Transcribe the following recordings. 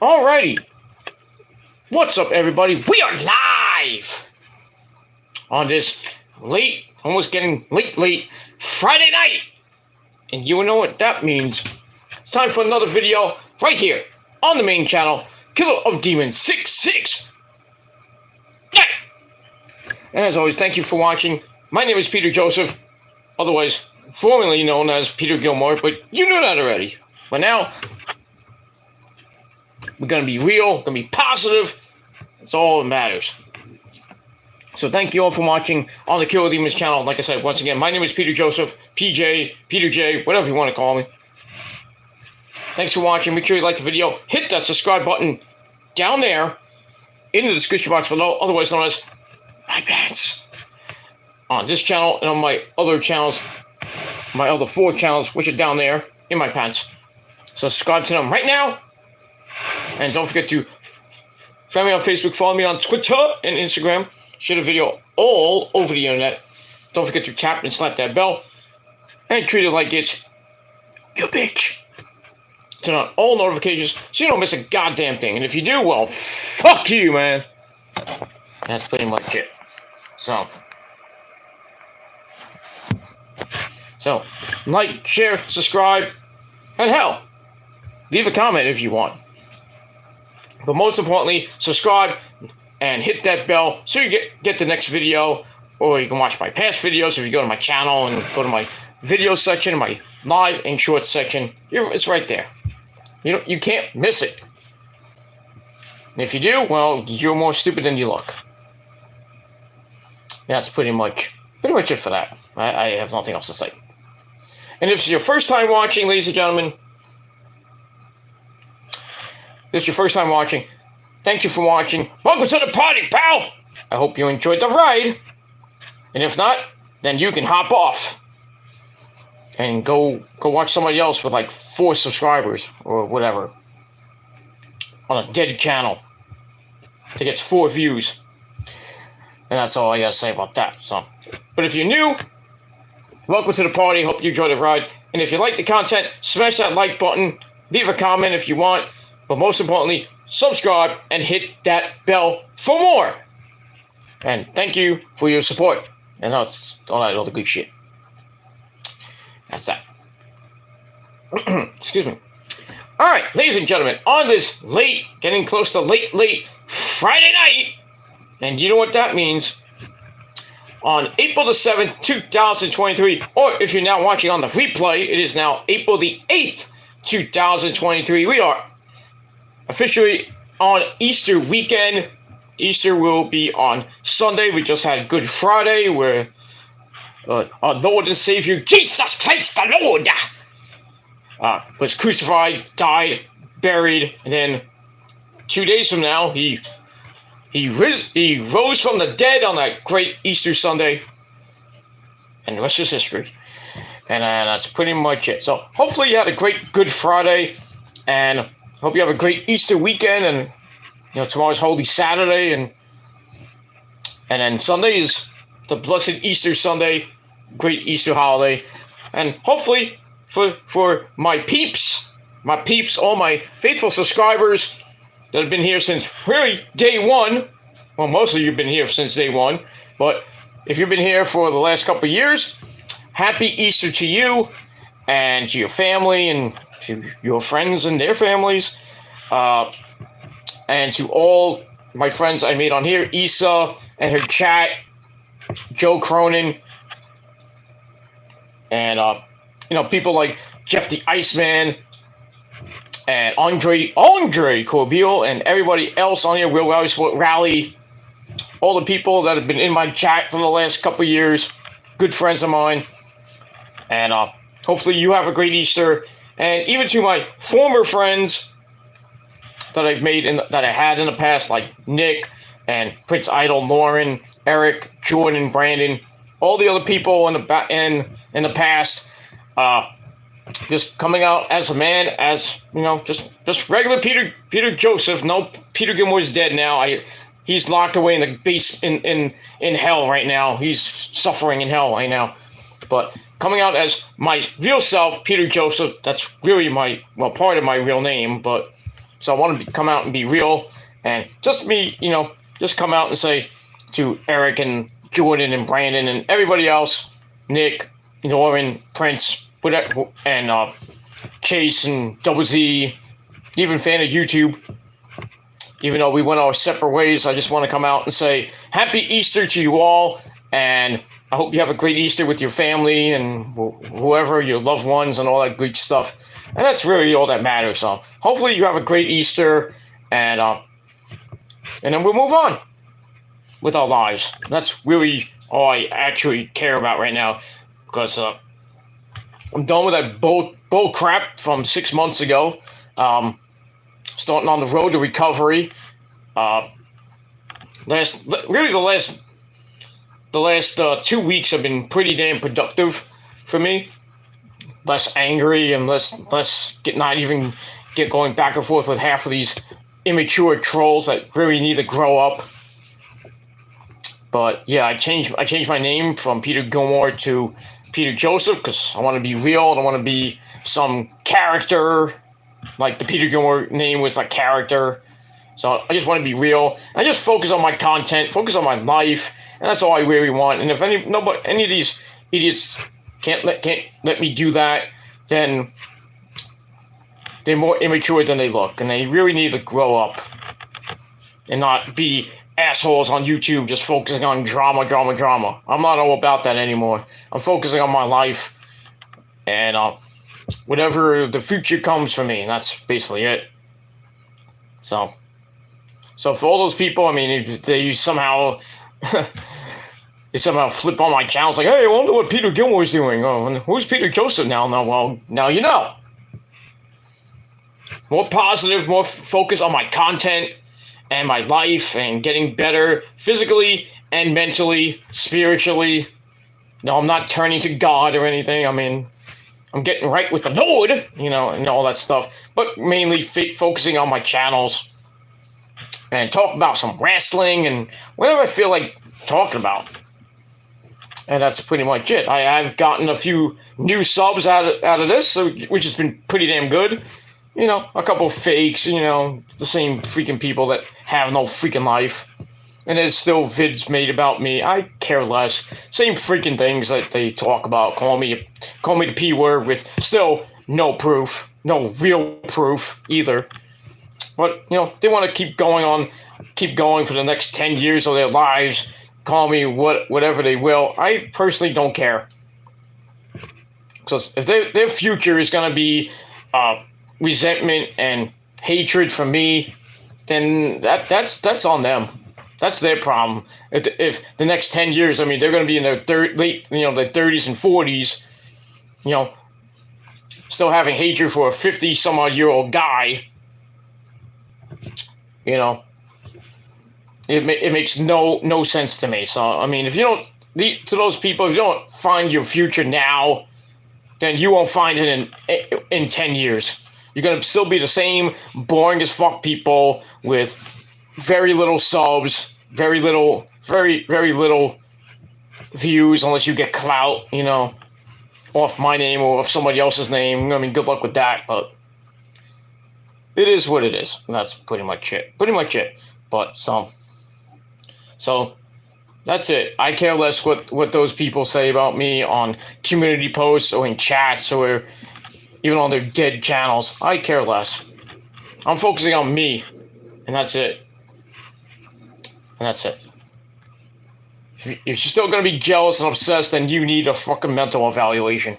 Alrighty. What's up, everybody? We are live on this late, almost getting late Friday night. And you know what that means. It's time for another video right here on the main channel, Killer of Demons 66. Yeah! And as always, thank you for watching. My name is Peter Joseph, otherwise formerly known as Peter Gilmore, but you know that already. But now, we're going to be real, going to be positive. That's all that matters. So thank you all for watching on the Killer of Demons channel. Like I said, once again, my name is Peter Joseph, PJ, Peter J, whatever you want to call me. Thanks for watching. Make sure you like the video. Hit that subscribe button down there in the description box below, otherwise known as my pants. On this channel and on my other channels, my other 4 channels, which are down there in my pants. So subscribe to them right now. And don't forget to find me on Facebook, follow me on Twitter and Instagram. Share the video all over the internet. Don't forget to tap and slap that bell. And treat it like it's your bitch. Turn on all notifications so you don't miss a goddamn thing. And if you do, well, fuck you, man. That's pretty much it. So, like, share, subscribe, and hell, leave a comment if you want. But most importantly, subscribe and hit that bell so you get the next video, or you can watch my past videos if you go to my channel and go to my video section, my live and short section. It's right there. You can't miss it. And if you do, well, you're more stupid than you look. That's pretty much it for that. I have nothing else to say. And if it's your first time watching, ladies and gentlemen, this is your first time watching, thank you for watching. Welcome to the party, pal! I hope you enjoyed the ride. And if not, then you can hop off. And go watch somebody else with like 4 subscribers or whatever. On a dead channel. It gets 4 views. And that's all I gotta say about that. But if you're new, welcome to the party. Hope you enjoyed the ride. And if you like the content, smash that like button. Leave a comment if you want. But most importantly, subscribe and hit that bell for more. And thank you for your support. And that's all the good shit. That's that. Excuse me. Alright, ladies and gentlemen, on this getting close to late Friday night, and you know what that means, on April the 7th, 2023, or if you're now watching on the replay, it is now April the 8th, 2023, we are officially on Easter weekend. Easter will be on Sunday. We just had Good Friday, where our Lord and Savior, Jesus Christ the Lord, was crucified, died, buried, and then 2 days from now, he rose from the dead on that great Easter Sunday, and the rest is history. And that's pretty much it. So hopefully you had a great Good Friday, and hope you have a great Easter weekend, and tomorrow's Holy Saturday, and then Sunday is the blessed Easter Sunday, great Easter holiday, and hopefully for my peeps, all my faithful subscribers that have been here since really day one. Well, most of you have been here since day one, but if you've been here for the last couple of years, happy Easter to you and to your family and to your friends and their families, and to all my friends I made on here, Issa and her chat, Joe Cronin, and people like Jeff the Iceman, and Andre Corbeil, and everybody else on here, Will Rally, all the people that have been in my chat for the last couple of years, good friends of mine, and hopefully you have a great Easter. And even to my former friends that I've made that I had in the past, like Nick and Prince Idol, Lauren, Eric, Jordan, Brandon, all the other people in the past, just coming out as a man, as just regular Peter Joseph. No, Peter Gilmore's dead now. He's locked away in the base in hell right now. He's suffering in hell right now. But coming out as my real self, Peter Joseph, that's really part of my real name, but So I want to come out and be real, and just me, just come out and say to Eric and Jordan and Brandon and everybody else, Nick, Norman, Prince, whatever, and Chase and Double Z, even fan of YouTube. Even though we went our separate ways, I just want to come out and say Happy Easter to you all, and I hope you have a great Easter with your family and whoever, your loved ones, and all that good stuff. And that's really all that matters. So hopefully you have a great Easter, and then we'll move on with our lives. That's really all I actually care about right now, because I'm done with that bull crap from 6 months ago. Starting on the road to recovery. The last 2 weeks have been pretty damn productive for me. Less angry and less not even get going back and forth with half of these immature trolls that really need to grow up. But yeah, I changed my name from Peter Gilmore to Peter Joseph, because I want to be real. I don't want to be some character. Like the Peter Gilmore name was like character. So I just want to be real. I just focus on my content, focus on my life, and that's all I really want. And if any of these idiots can't let me do that, then they're more immature than they look, and they really need to grow up and not be assholes on YouTube just focusing on drama. I'm not all about that anymore. I'm focusing on my life, and whatever the future comes for me, and that's basically it. So for all those people, I mean, if they somehow flip on my channel, it's like, hey, I wonder what Peter Gilmore's doing. Oh, and who's Peter Joseph now? No, well, now you know. More positive, more focus on my content and my life and getting better physically and mentally, spiritually. No, I'm not turning to God or anything. I mean, I'm getting right with the Lord, and all that stuff. But mainly focusing on my channels and talk about some wrestling and whatever I feel like talking about. And that's pretty much it. I've gotten a few new subs out of this, which has been pretty damn good. A couple of fakes, the same freaking people that have no freaking life. And there's still vids made about me. I care less. Same freaking things that they talk about. Call me the P word with still no proof. No real proof either. But, they want to keep going for the next 10 years of their lives. Call me whatever they will. I personally don't care. So if their future is going to be resentment and hatred for me, then that's on them. That's their problem. If the next 10 years, I mean, they're going to be in their their 30s and 40s, still having hatred for a 50-some-odd-year-old guy, it makes no sense to me. So, I mean, to those people, if you don't find your future now, then you won't find it in 10 years. You're going to still be the same boring as fuck people with very little subs, very little views, unless you get clout, off my name or off somebody else's name. I mean, good luck with that, but it is what it is. And that's pretty much it. But so that's it. I care less what those people say about me on community posts or in chats or even on their dead channels. I care less. I'm focusing on me, and that's it. If you're still gonna be jealous and obsessed, then you need a fucking mental evaluation.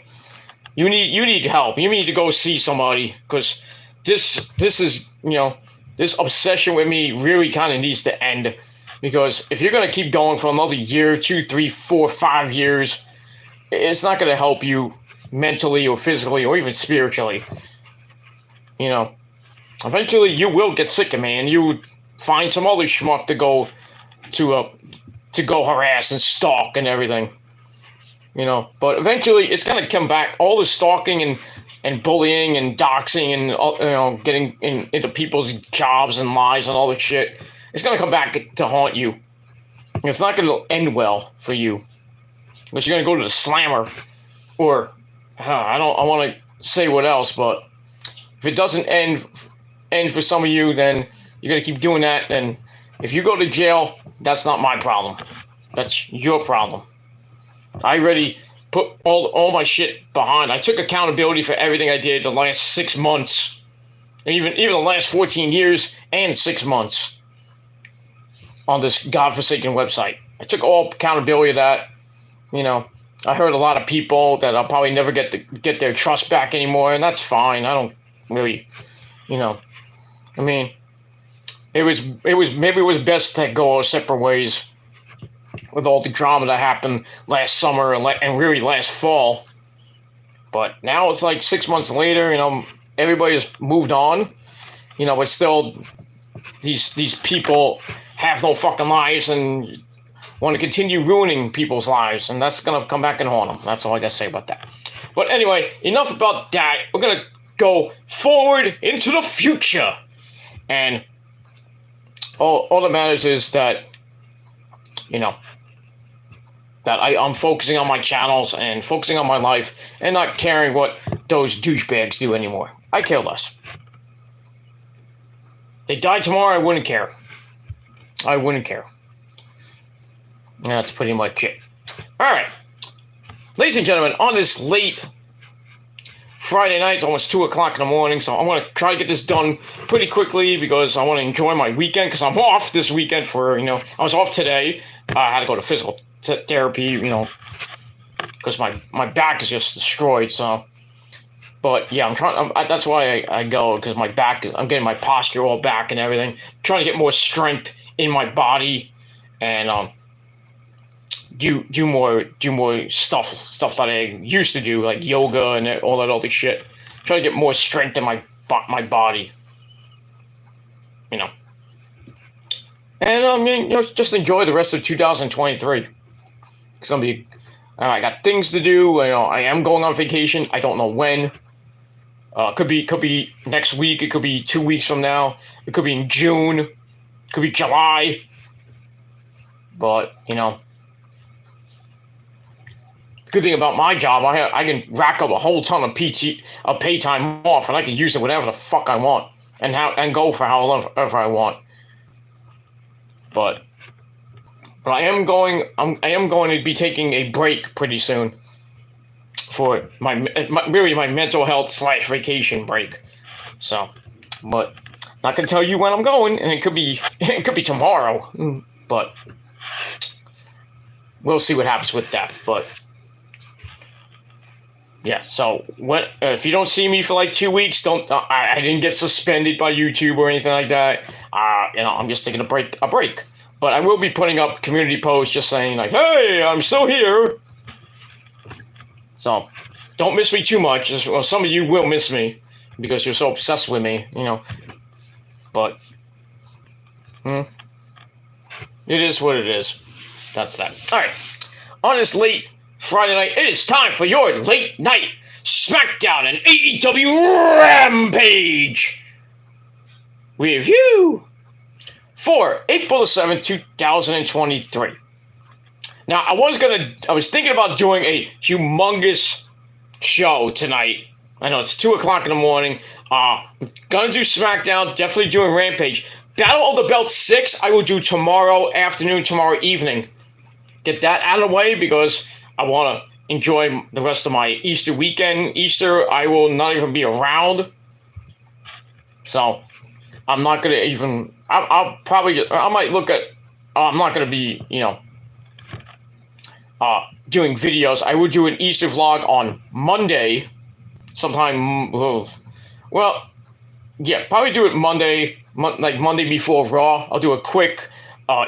You need help. You need to go see somebody, because this is this obsession with me really kind of needs to end. Because if you're gonna keep going for another year, 2, 3, 4, 5 years, it's not gonna help you mentally or physically or even spiritually. Eventually you will get sick of me, and you find some other schmuck to go harass and stalk and everything. But eventually it's gonna come back. All the stalking and bullying and doxing and getting into people's jobs and lives and all this shit, it's gonna come back to haunt you. It's not gonna end well for you, unless you're gonna go to the slammer, or I want to say what else, but if it doesn't end end for some of you, then you're going to keep doing that. And if you go to jail, that's not my problem. That's your problem. I already put all my shit behind. I took accountability for everything I did the last 6 months. Even the last 14 years and 6 months on this godforsaken website. I took all accountability of that. You know, I heard a lot of people that I'll probably never get their trust back anymore, and that's fine. I don't really, you know, I mean, it was maybe it was best to go our separate ways with all the drama that happened last summer and really last fall. But now it's like 6 months later, you know, everybody's moved on, you know, but still these people have no fucking lives and want to continue ruining people's lives, and that's going to come back and haunt them. That's all I got to say about that. But anyway, enough about that. We're going to go forward into the future. And all that matters is that, you know, that I'm focusing on my channels and focusing on my life and not caring what those douchebags do anymore. I care less. They died tomorrow, I wouldn't care. I wouldn't care. That's pretty much it. Alright. Ladies and gentlemen, on this late Friday night, it's almost 2 o'clock in the morning, so I'm going to try to get this done pretty quickly because I want to enjoy my weekend, because I'm off this weekend for, you know, I was off today. I had to go to physical therapy, you know, because my back is just destroyed, so. But yeah, that's why I go, because my back, I'm getting my posture all back and everything. Trying to get more strength in my body and do more stuff that I used to do, like yoga and all that other shit. Try to get more strength in my body, you know. And I mean, you know, just enjoy the rest of 2023. It's gonna be. I got things to do. You know, I am going on vacation. I don't know when. Could be next week. It could be 2 weeks from now. It could be in June. It could be July. But you know, good thing about my job, I can rack up a whole ton of pay time off, and I can use it whatever the fuck I want, and go for however I want. But I am going to be taking a break pretty soon for my mental health / vacation break. So, but not gonna tell you when I'm going, and it could be tomorrow, but we'll see what happens with that. But yeah, so if you don't see me for like 2 weeks, I didn't get suspended by YouTube or anything like that. You know, I'm just taking a break. But I will be putting up community posts just saying like, hey, I'm still here. So don't miss me too much. Well, some of you will miss me because you're so obsessed with me, you know. But it is what it is. That's that. All right. On this late Friday night, it is time for your late night Smackdown and AEW Rampage review for April 7th, 2023. Now, I was thinking about doing a humongous show tonight. I know it's 2 o'clock in the morning. Gonna do Smackdown, definitely doing Rampage. Battle of the Belt 6, I will do tomorrow afternoon, tomorrow evening. Get that out of the way because I want to enjoy the rest of my Easter weekend. Easter, I will not even be around. So, I'm not going to even... I might look at... I'm not going to be, you know... doing videos. I will do an Easter vlog on Monday. Sometime... Well, yeah, probably do it Monday. Like Monday before Raw. I'll do a quick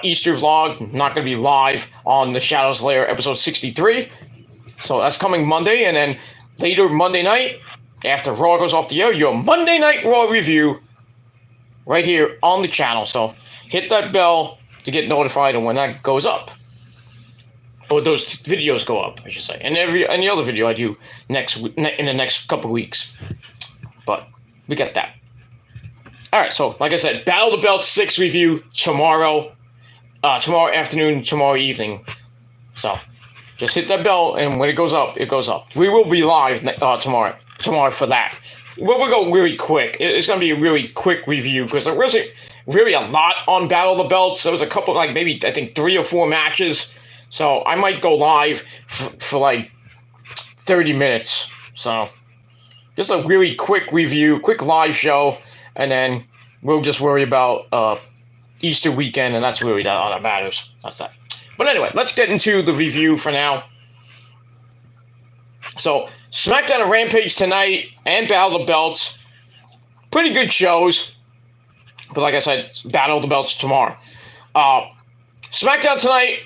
Easter vlog. Not going to be live on the Shadows Lair episode 63. So that's coming Monday. And then later Monday night, after Raw goes off the air, your Monday Night Raw review right here on the channel. So hit that bell to get notified of when that goes up. Or those videos go up, I should say. And any other video I do in the next couple weeks. But we got that. Alright, so like I said, Battle of the Belt 6 review tomorrow. Tomorrow afternoon, tomorrow evening. So just hit that bell, and when it goes up, it goes up. We will be live tomorrow for that. we'll go really quick. It's going to be a really quick review because there wasn't really a lot on Battle of the Belts. There was a couple, like maybe I think 3 or 4 matches. So I might go live for like 30 minutes. So just a really quick review, quick live show, and then we'll just worry about Easter weekend, and that's really all that matters. That's that. But anyway, let's get into the review for now. So, Smackdown and Rampage tonight, and Battle of the Belts. Pretty good shows. But like I said, Battle of the Belts tomorrow. Smackdown tonight,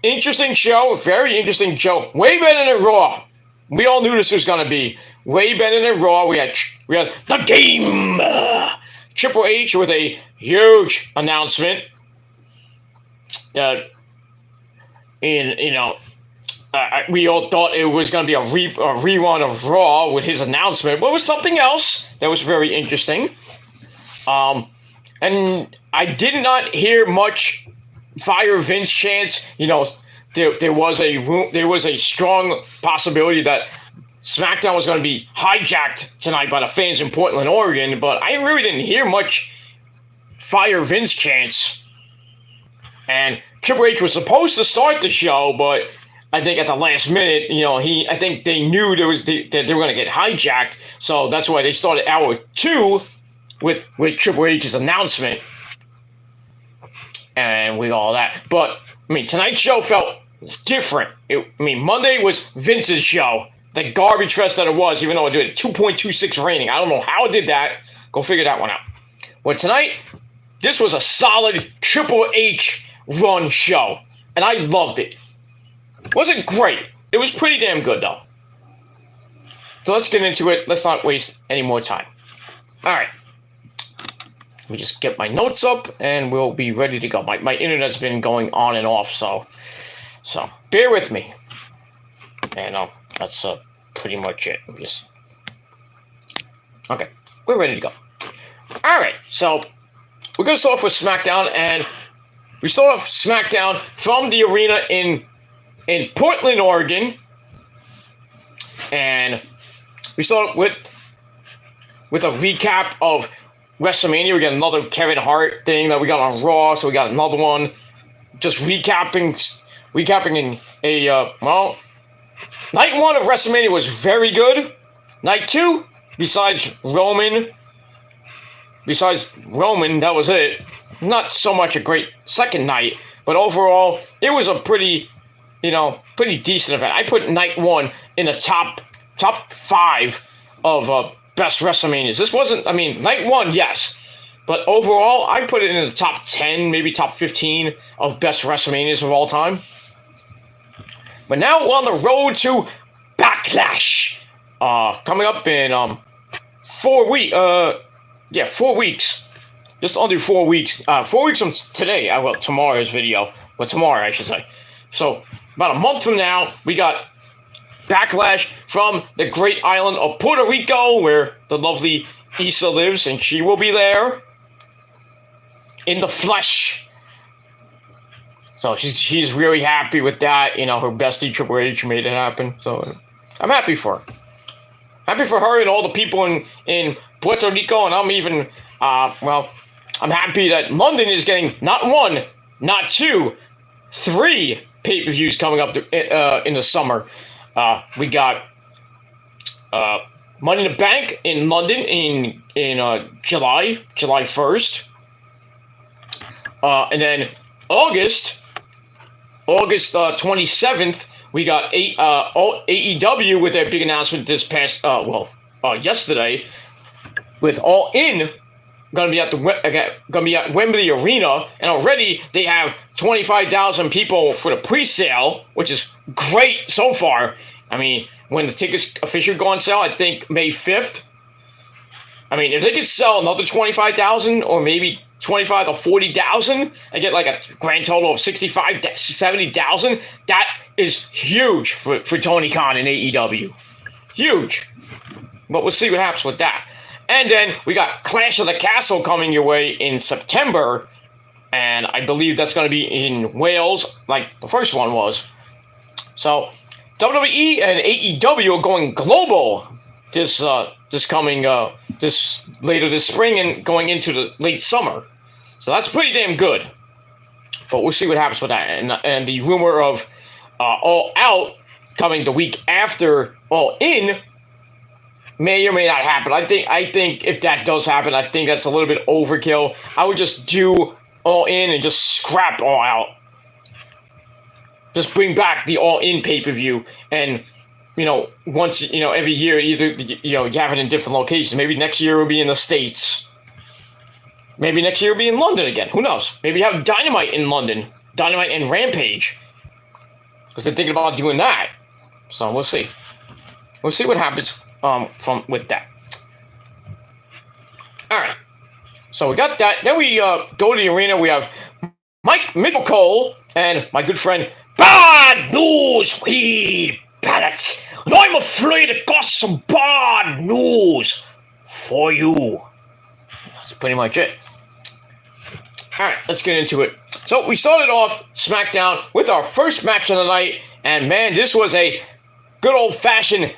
interesting show, very interesting show. Way better than Raw. We all knew this was going to be way better than Raw. We had the game. Triple H with a huge announcement. We all thought it was going to be a rerun of Raw with his announcement, but it was something else that was very interesting. And I did not hear much Fire Vince chants. You know, there was a strong possibility that SmackDown was going to be hijacked tonight by the fans in Portland, Oregon, but I really didn't hear much Fire Vince chants. And Triple H was supposed to start the show, but I think at the last minute, I think they knew that they were going to get hijacked, so that's why they started hour 2 with Triple H's announcement and with all that. But I mean, tonight's show felt different. Monday was Vince's show, the garbage fest that it was, even though it did a 2.26 rating. I don't know how it did that. Go figure that one out. But tonight, this was a solid Triple H run show, and I loved it. Wasn't great. It was pretty damn good, though. So let's get into it. Let's not waste any more time. All right. Let me just get my notes up, and we'll be ready to go. My internet's been going on and off, so bear with me. And that's pretty much it. Okay. We're ready to go. All right. So we're going to start off with SmackDown, and we start off SmackDown from the arena in Portland, Oregon, and we start with a recap of WrestleMania. We got another Kevin Hart thing that we got on Raw, so we got another one. Just recapping night 1 of WrestleMania was very good. Night 2, besides Roman, that was it. Not so much a great second night, but overall, it was a pretty decent event. I put night 1 in the top 5 of best WrestleManias. This wasn't, night 1, yes, but overall, I put it in the top 10, maybe top 15 of best WrestleManias of all time. But now we're on the road to Backlash, coming up in 4 weeks. 4 weeks. Just under 4 weeks. 4 weeks from today. Tomorrow's video. Well, tomorrow, I should say. So, about a month from now, we got Backlash from the great island of Puerto Rico, where the lovely Issa lives, and she will be there in the flesh. So she's really happy with that. Her bestie Triple H made it happen. So I'm happy for her. Happy for her and all the people in Puerto Rico, and I'm even I'm happy that London is getting not 1, not 2, 3 pay-per-views coming up in the summer. We got Money in the Bank in London in July 1st. And then August 27th, we got AEW with their big announcement this past yesterday, with All In going to be at Wembley Arena, and already they have 25,000 people for the pre-sale, which is great so far. When the tickets officially go on sale, I think May 5th. If they could sell another 25,000 or maybe 25 to 40,000 and get like a grand total of 65, 70,000, that is huge for Tony Khan and AEW. Huge. But we'll see what happens with that. And then we got Clash of the Castle coming your way in September, and I believe that's going to be in Wales, like the first one was. So WWE and AEW are going global this this coming this later this spring and going into the late summer. So that's pretty damn good. But we'll see what happens with that. And the rumor of All Out coming the week after All In may or may not happen. I think if that does happen, I think that's a little bit overkill. I would just do All In and just scrap All Out. Just bring back the All In pay-per-view, and once every year, either you have it in different locations. Maybe next year will be in the States. Maybe next year will be in London again. Who knows? Maybe you have Dynamite in London, Dynamite and Rampage, because they're thinking about doing that. So we'll see. We'll see what happens with that. All right. So we got that. Then we go to the arena. We have Mike Cole and my good friend Bad News Weed Pallet. And I'm afraid I got some bad news for you. That's pretty much it. Alright, let's get into it. So we started off SmackDown with our first match of the night, and man, this was a good old-fashioned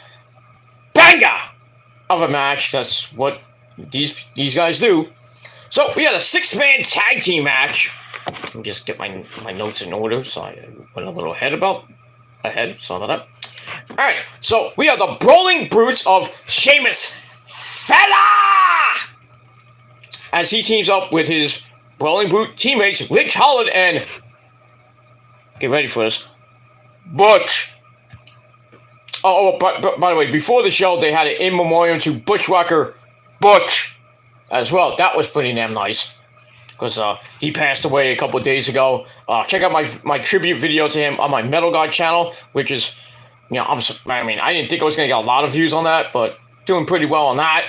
banger of a match. That's what these guys do. So we had a 6-man tag team match. Let me just get my notes in order, so I went a little ahead. Sorry about that. Alright, so we are the Brawling Brutes of Sheamus Fella! As he teams up with his Brawling Brute teammates, Rick Holland and, get ready for this, Butch. But by the way, before the show, they had an in memoriam to Bushwhacker Butch as well. That was pretty damn nice, because he passed away a couple of days ago. Check out my tribute video to him on my Metal God channel, which is, I didn't think I was going to get a lot of views on that, but doing pretty well on that.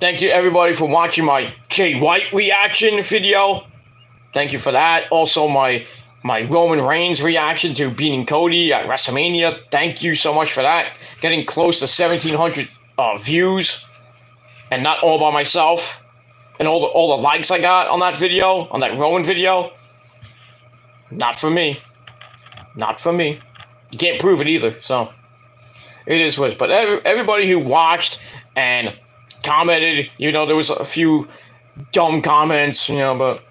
Thank you everybody for watching my Jay White reaction video. Thank you for that. Also my Roman Reigns reaction to beating Cody at WrestleMania. Thank you so much for that. Getting close to 1,700 views, and not all by myself. And all the likes I got on that video, on that Roman video. Not for me. Not for me. You can't prove it either, so it is what it is. But everybody who watched and commented, there was a few dumb comments, but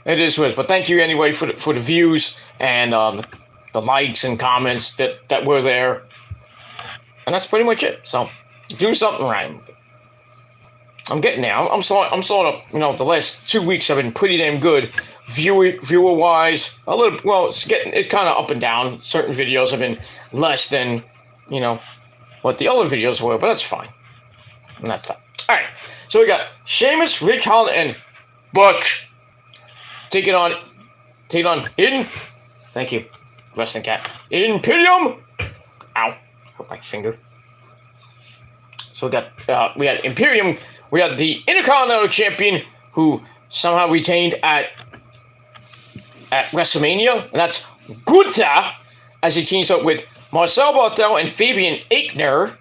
it is what it is. But thank you anyway for the views and the likes and comments that were there. And that's pretty much it. So do something right. I'm getting there. I'm sort of, the last 2 weeks have been pretty damn good, viewer wise. A little, well, it's kind of up and down. Certain videos have been less than, what the other videos were, but that's fine. And that's that. All right. So we got Sheamus, Rick Holland, and Butch taking on Hidden. Thank you, Wrestling Cat. Imperium. Ow, hurt my finger. So we had Imperium. We had the Intercontinental Champion who somehow retained at WrestleMania, and that's Gunther, as he teams up with Marcel Barthel and Fabian Aichner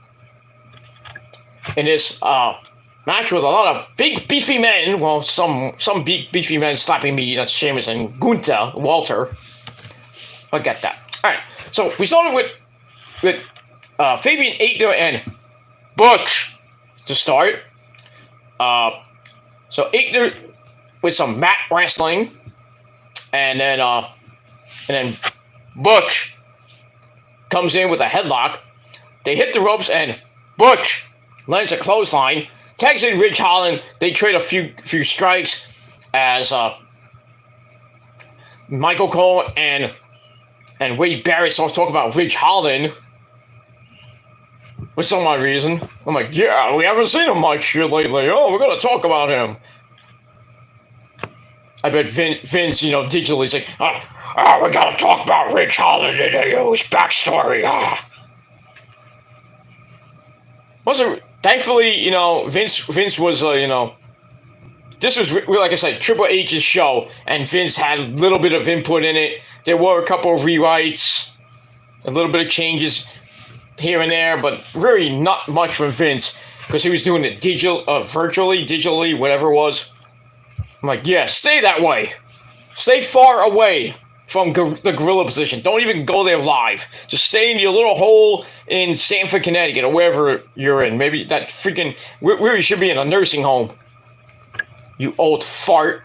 in this match with a lot of big beefy men. Well, some big beefy men slapping me. That's Sheamus and Gunther, Walter. I get that. All right, so we started with Fabian Aichner and Butch to start. So Aichner with some mat wrestling, and then Butch comes in with a headlock. They hit the ropes, and Butch lands a clothesline. Tags in Ridge Holland. They trade a few strikes as Michael Cole and Wade Barrett starts talking about Ridge Holland for some odd reason. I'm like, yeah, we haven't seen him much here lately. Oh, we're gonna talk about him. I bet Vince, digitally is like, we gotta talk about Ridge Holland and his backstory. Thankfully, Vince was, this was, like I said, Triple H's show, and Vince had a little bit of input in it. There were a couple of rewrites, a little bit of changes here and there, but really not much from Vince, because he was doing it digitally, whatever it was. I'm like, yeah, stay that way. Stay far away from the gorilla position. Don't even go there live. Just stay in your little hole in Stamford, Connecticut, or wherever you're in. Maybe that freaking... Where you should be in a nursing home. You old fart.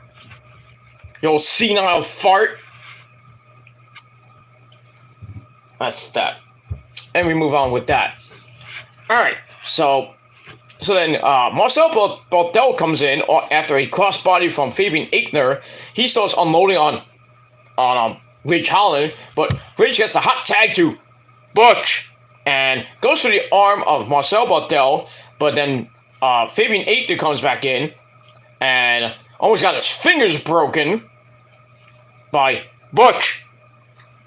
You old senile fart. That's that. And we move on with that. Alright, so then Marcel Barthel comes in after a crossbody from Fabian Aichner. He starts unloading on Ridge Holland, but Ridge gets the hot tag to Butch and goes for the arm of Marcel Barthel, but then Fabian Aichner comes back in and almost got his fingers broken by Butch.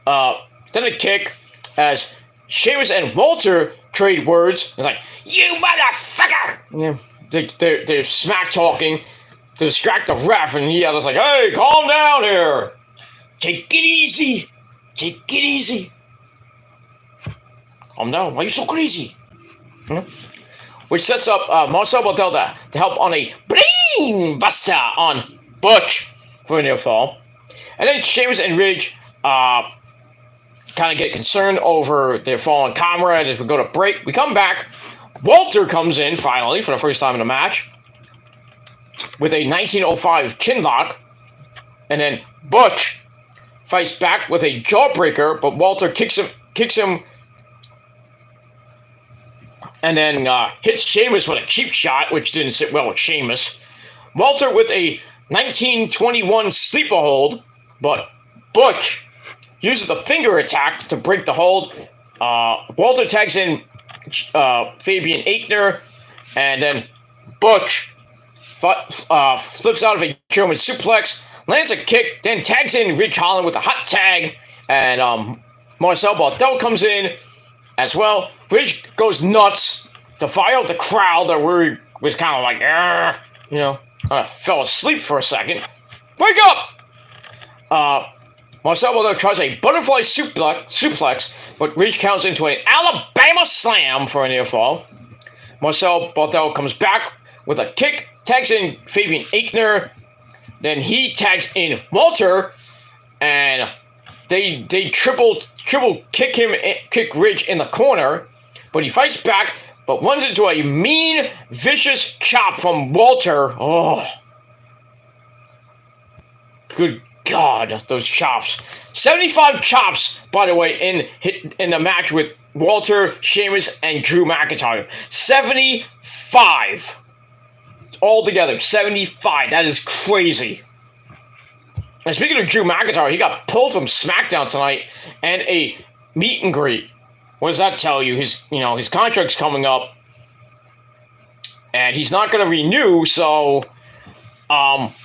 Then a kick as Sheamus and Walter trade words. It's like, you motherfucker! Yeah, they're smack talking to distract the ref, and he was like, hey, calm down here. Take it easy. Take it easy. Calm down. Why are you so crazy? Which sets up Marcel Barthel to help on a brain buster on Butch for a near fall. And then Sheamus and Ridge kind of get concerned over their fallen comrade as we go to break. We come back. Walter comes in finally for the first time in the match with a 1905 chin lock. And then Butch fights back with a jawbreaker, but Walter kicks him and then hits Sheamus with a cheap shot, which didn't sit well with Sheamus. Walter with a 1921 sleeper hold, but Butch uses the finger attack to break the hold. Walter tags in Fabian Aichner, and then Butch flips out of a German suplex, lands a kick, then tags in Ridge Holland with a hot tag, and Marcel Barthel comes in as well. Ridge goes nuts to fire out the crowd that was kind of like, I fell asleep for a second. Wake up! Marcel Barthel tries a butterfly suplex, but Ridge counts into an Alabama slam for a near fall. Marcel Barthel comes back with a kick, tags in Fabian Aichner, then he tags in Walter, and they triple kick Ridge in the corner, but he fights back, but runs into a mean, vicious chop from Walter. Oh, good God, those chops. 75 chops, by the way, in the match with Walter, Sheamus, and Drew McIntyre. 75. Altogether, 75. That is crazy. And speaking of Drew McIntyre, he got pulled from Smackdown tonight and a meet and greet. What does that tell you? His contract's coming up, and he's not going to renew, so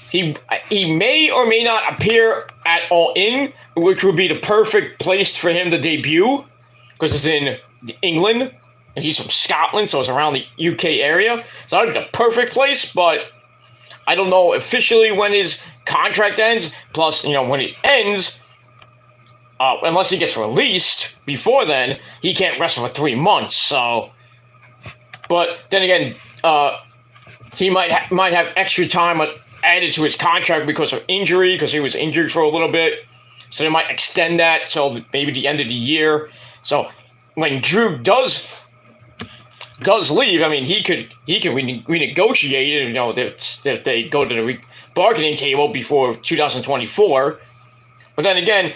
he may or may not appear at All In, which would be the perfect place for him to debut, because it's in England, and he's from Scotland, so it's around the UK area. So that would be the perfect place, but I don't know officially when his contract ends. Plus, when it ends, unless he gets released before then, he can't wrestle for 3 months. So, but then again, he might have extra time added to his contract because of injury, because he was injured for a little bit. So they might extend that till maybe the end of the year. So when Drew does leave, I mean, he can renegotiate it, if they go to the bargaining table before 2024. But then again,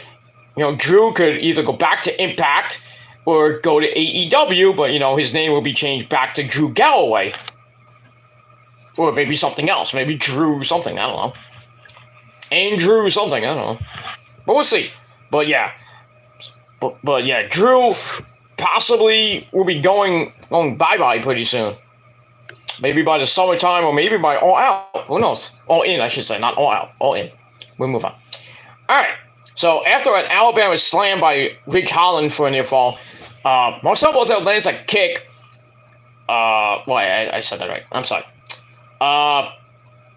Drew could either go back to Impact or go to AEW, but his name will be changed back to Drew Galloway. Or maybe something else. Maybe Drew something, I don't know. Andrew something, I don't know. But we'll see. But yeah. But yeah, Drew possibly will be going bye-bye pretty soon. Maybe by the summertime, or maybe by All Out. Who knows? All In, I should say. Not All Out. All In. We'll move on. Alright. So after an Alabama slam by Ridge Holland for a near fall, Marcel Barthel lands a kick. I said that right. I'm sorry.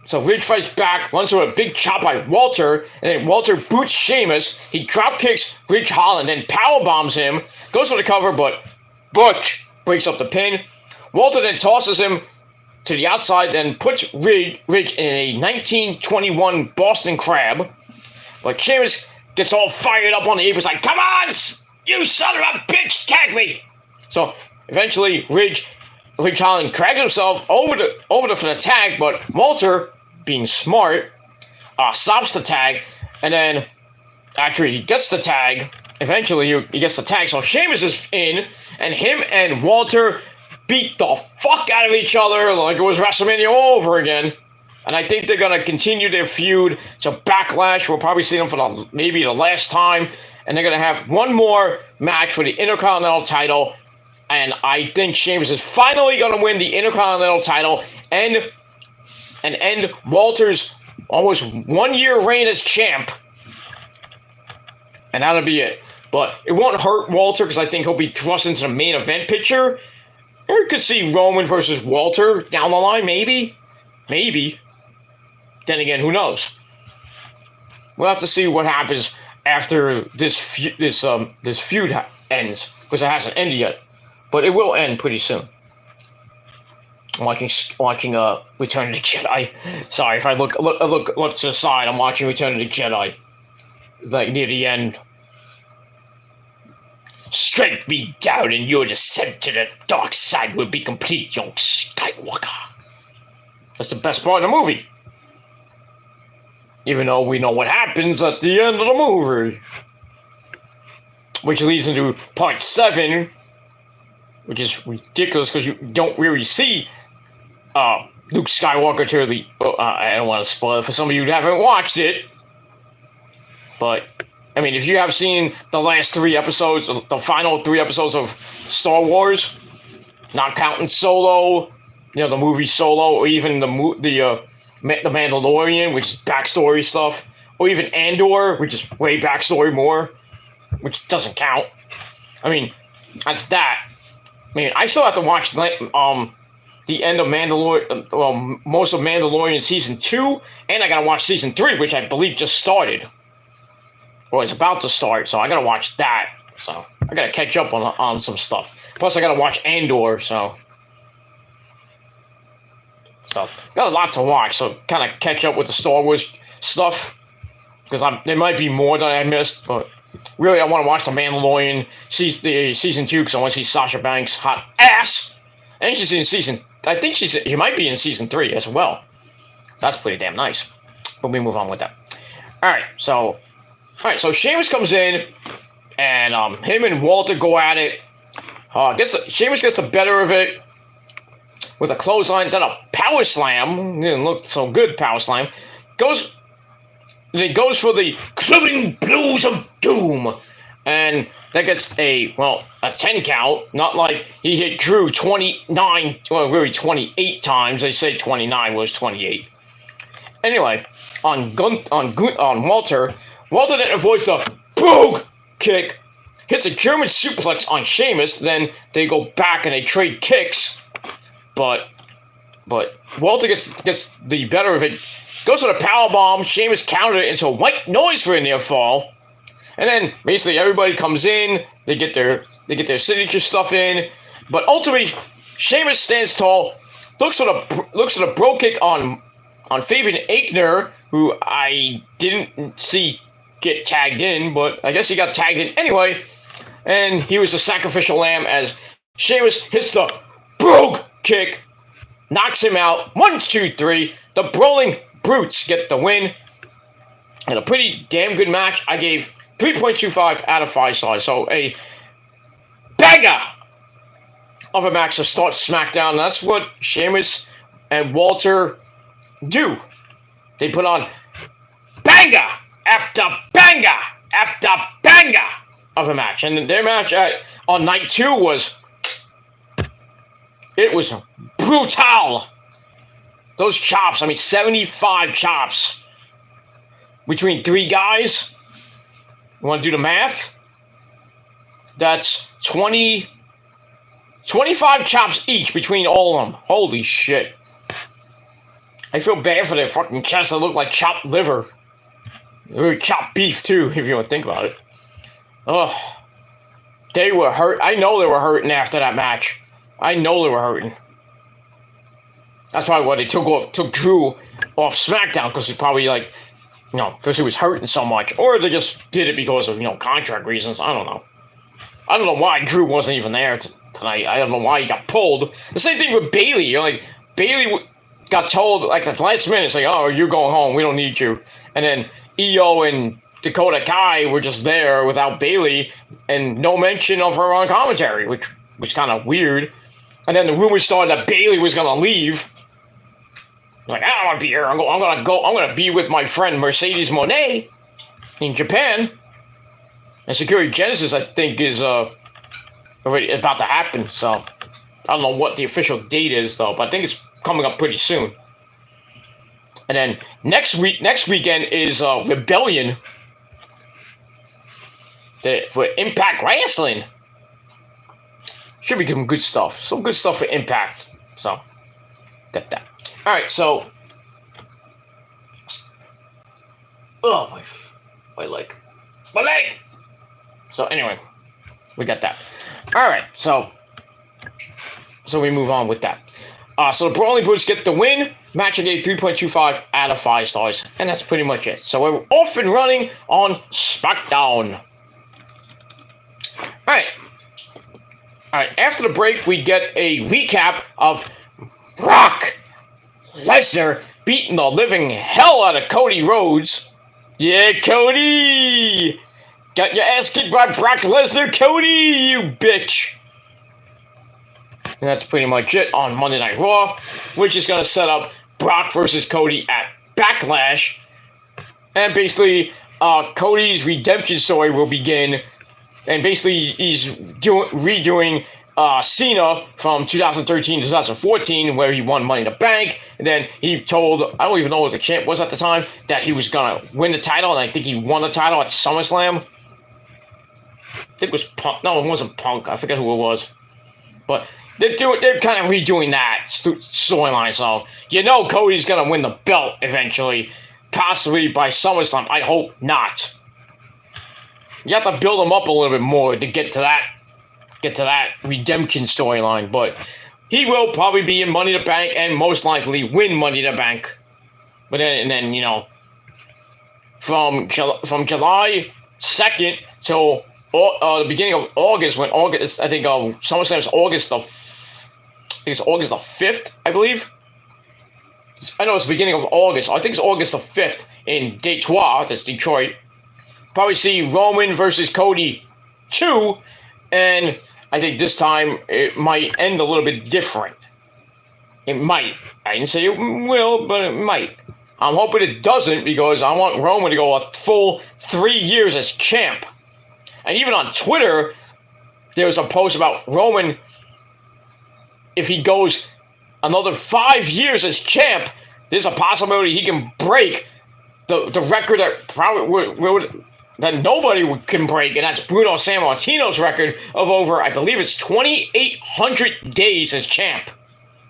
So Ridge fights back, runs to a big chop by Walter, and then Walter boots Sheamus. He drop kicks Ridge Holland, then power bombs him, goes for the cover, but Butch breaks up the pin. Walter then tosses him to the outside, then puts Ridge in a 1921 Boston Crab. But Sheamus gets all fired up on the apron. It's like, come on, you son of a bitch, tag me. So eventually, Ridge Holland cracks himself over for the tag, but Walter, being smart, stops the tag, and then after he gets the tag, eventually he gets the tag. So Sheamus is in, and him and Walter beat the fuck out of each other like it was WrestleMania all over again. And I think they're going to continue their feud. So Backlash, we'll probably see them for maybe the last time. And they're going to have one more match for the Intercontinental title. And I think Sheamus is finally going to win the Intercontinental title and end Walter's almost 1 year reign as champ. And that'll be it. But it won't hurt Walter because I think he'll be thrust into the main event picture. Or you could see Roman versus Walter down the line, maybe. Maybe. Then again, who knows? We'll have to see what happens after this feud ends, because it hasn't ended yet, but it will end pretty soon. I'm watching Return of the Jedi. Sorry if I look to the side. I'm watching Return of the Jedi. Like near the end. Strike me down, and your descent to the dark side will be complete, young Skywalker. That's the best part of the movie. Even though we know what happens at the end of the movie. Which leads into part 7. Which is ridiculous because you don't really see Luke Skywalker to the... I don't want to spoil it for some of you who haven't watched it. But, I mean, if you have seen the last 3 episodes, the final 3 episodes of Star Wars, not counting Solo, the movie Solo, or even the Mandalorian, which is backstory stuff, or even Andor, which is way backstory more, which doesn't count. I mean, that's that. I mean, I still have to watch the end of Mandalorian, most of Mandalorian season 2, and I gotta watch season 3, which I believe just started, or is about to start. So I gotta watch that. So I gotta catch up on some stuff. Plus, I gotta watch Andor. So got a lot to watch, so kind of catch up with the Star Wars stuff, because there might be more that I missed, but really I want to watch the Mandalorian season 2, because I want to see Sasha Banks' hot ass, and she's in I think she might be in season 3 as well. That's pretty damn nice, but we move on with that. Alright, so Sheamus comes in, and him and Walter go at it. Sheamus gets the better of it with a clothesline, then a power slam. Didn't look so good, power slam. Goes for the Clubbing Blows of Doom. And that gets a 10 count. Not like he hit Drew 28 times. They say 29 was 28. Anyway, on Walter then avoids the Brogue Kick. Hits a German suplex on Sheamus. Then they go back and they trade kicks. But Walter gets the better of it. Goes for the powerbomb. Sheamus countered it into a white noise for a near fall. And then basically everybody comes in. They get their signature stuff in. But ultimately, Sheamus stands tall. Looks for the bro kick on Fabian Aichner, who I didn't see get tagged in, but I guess he got tagged in anyway. And he was the sacrificial lamb as Sheamus hits the Brogue Kick, knocks him out. 1, 2, 3. The Brawling Brutes get the win. And a pretty damn good match. I gave 3.25 out of 5 stars. So a banger of a match to start Smackdown. That's what Sheamus and Walter do. They put on banger after banger after banger of a match. And their match on night 2 was brutal. Those chops, 75 chops between 3 guys. You want to do the math? That's 25 chops each between all of them. Holy shit. I feel bad for their fucking chests that look like chopped liver. Or chopped beef, too, if you want to think about it. Ugh. They were hurt. I know they were hurting after that match. I know they were hurting. That's probably why they took Drew off SmackDown, because he's probably like, because he was hurting so much, or they just did it because of contract reasons. I don't know. I don't know why Drew wasn't even there tonight. I don't know why he got pulled. The same thing with Bayley. Bayley got told at the last minute, it's like, oh, you're going home. We don't need you. And then Io and Dakota Kai were just there without Bayley, and no mention of her on commentary, which was kind of weird. And then the rumors started that Bayley was going to leave. I don't want to be here. I'm going to be with my friend Mercedes Moné in Japan. And Security Genesis, I think, is already about to happen. So I don't know what the official date is, though, but I think it's coming up pretty soon. And then next weekend is Rebellion for Impact Wrestling. Should be some good stuff. Some good stuff for Impact. So got that. All right, so my leg. So anyway, we got that. All right, so we move on with that. So the Brawling Brutes get the win. Match gave 3.25 out of 5 stars, and that's pretty much it. So we're off and running on Smackdown. All right. After the break, we get a recap of Brock Lesnar beating the living hell out of Cody Rhodes. Yeah, Cody! Got your ass kicked by Brock Lesnar, Cody, you bitch! And that's pretty much it on Monday Night Raw, which is going to set up Brock versus Cody at Backlash. And basically, Cody's redemption story will begin. And basically, he's redoing Cena from 2013 to 2014, where he won Money in the Bank. And then he told, I don't even know what the champ was at the time, that he was going to win the title. And I think he won the title at SummerSlam. I think it was Punk. No, it wasn't Punk. I forget who it was. But they're kind of redoing that storyline. So, Cody's going to win the belt eventually. Possibly by SummerSlam. I hope not. You have to build him up a little bit more to get to that redemption storyline. But he will probably be in Money in the Bank and most likely win Money in the Bank. But then from July 2nd till the beginning of August, I think SummerSlam is August the 5th, I believe. I know it's the beginning of August. I think it's August the 5th in Detroit. That's Detroit. Probably see Roman versus Cody 2, and I think this time it might end a little bit different. It might. I didn't say it will, but it might. I'm hoping it doesn't, because I want Roman to go a full 3 years as champ. And even on Twitter, there was a post about Roman, if he goes another 5 years as champ, there's a possibility he can break the record that probably that nobody can break, and that's Bruno Sammartino's record of over, I believe it's 2,800 days as champ.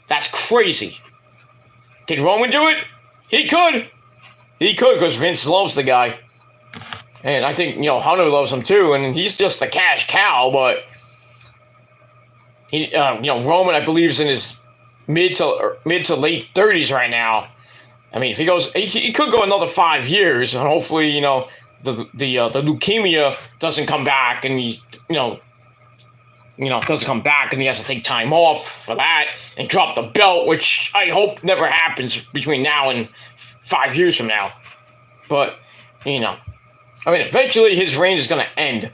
That's crazy. Can Roman do it? He could. He could, because Vince loves the guy. And I think, Hunter loves him too, and he's just a cash cow, but he, Roman, I believe, is in his mid to late 30s right now. I mean, if he goes, he could go another 5 years, and hopefully, the leukemia doesn't come back, and he, doesn't come back, and he has to take time off for that and drop the belt, which I hope never happens between now and 5 years from now. But, eventually his reign is going to end.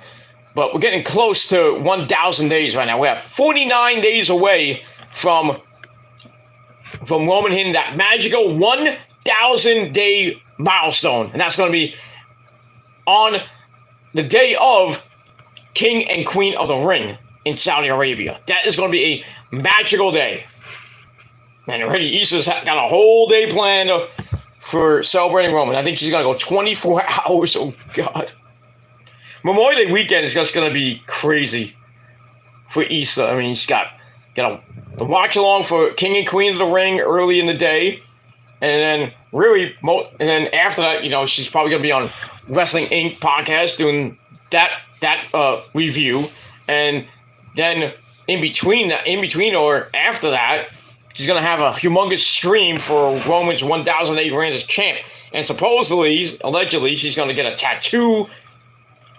But we're getting close to 1,000 days right now. We're 49 days away from Roman hitting that magical 1,000-day milestone. And that's going to be on the day of King and Queen of the Ring in Saudi Arabia. That is going to be a magical day. And already Issa's got a whole day planned for celebrating Roman. I think she's going to go 24 hours. Oh, God. Memorial Day weekend is just going to be crazy for Issa. I mean, she's got to watch along for King and Queen of the Ring early in the day. And then after that, she's probably going to be on Wrestling Inc. podcast doing that review. And then in between or after that, she's going to have a humongous stream for Roman's 1,000 day reign as champ. And supposedly, allegedly, she's going to get a tattoo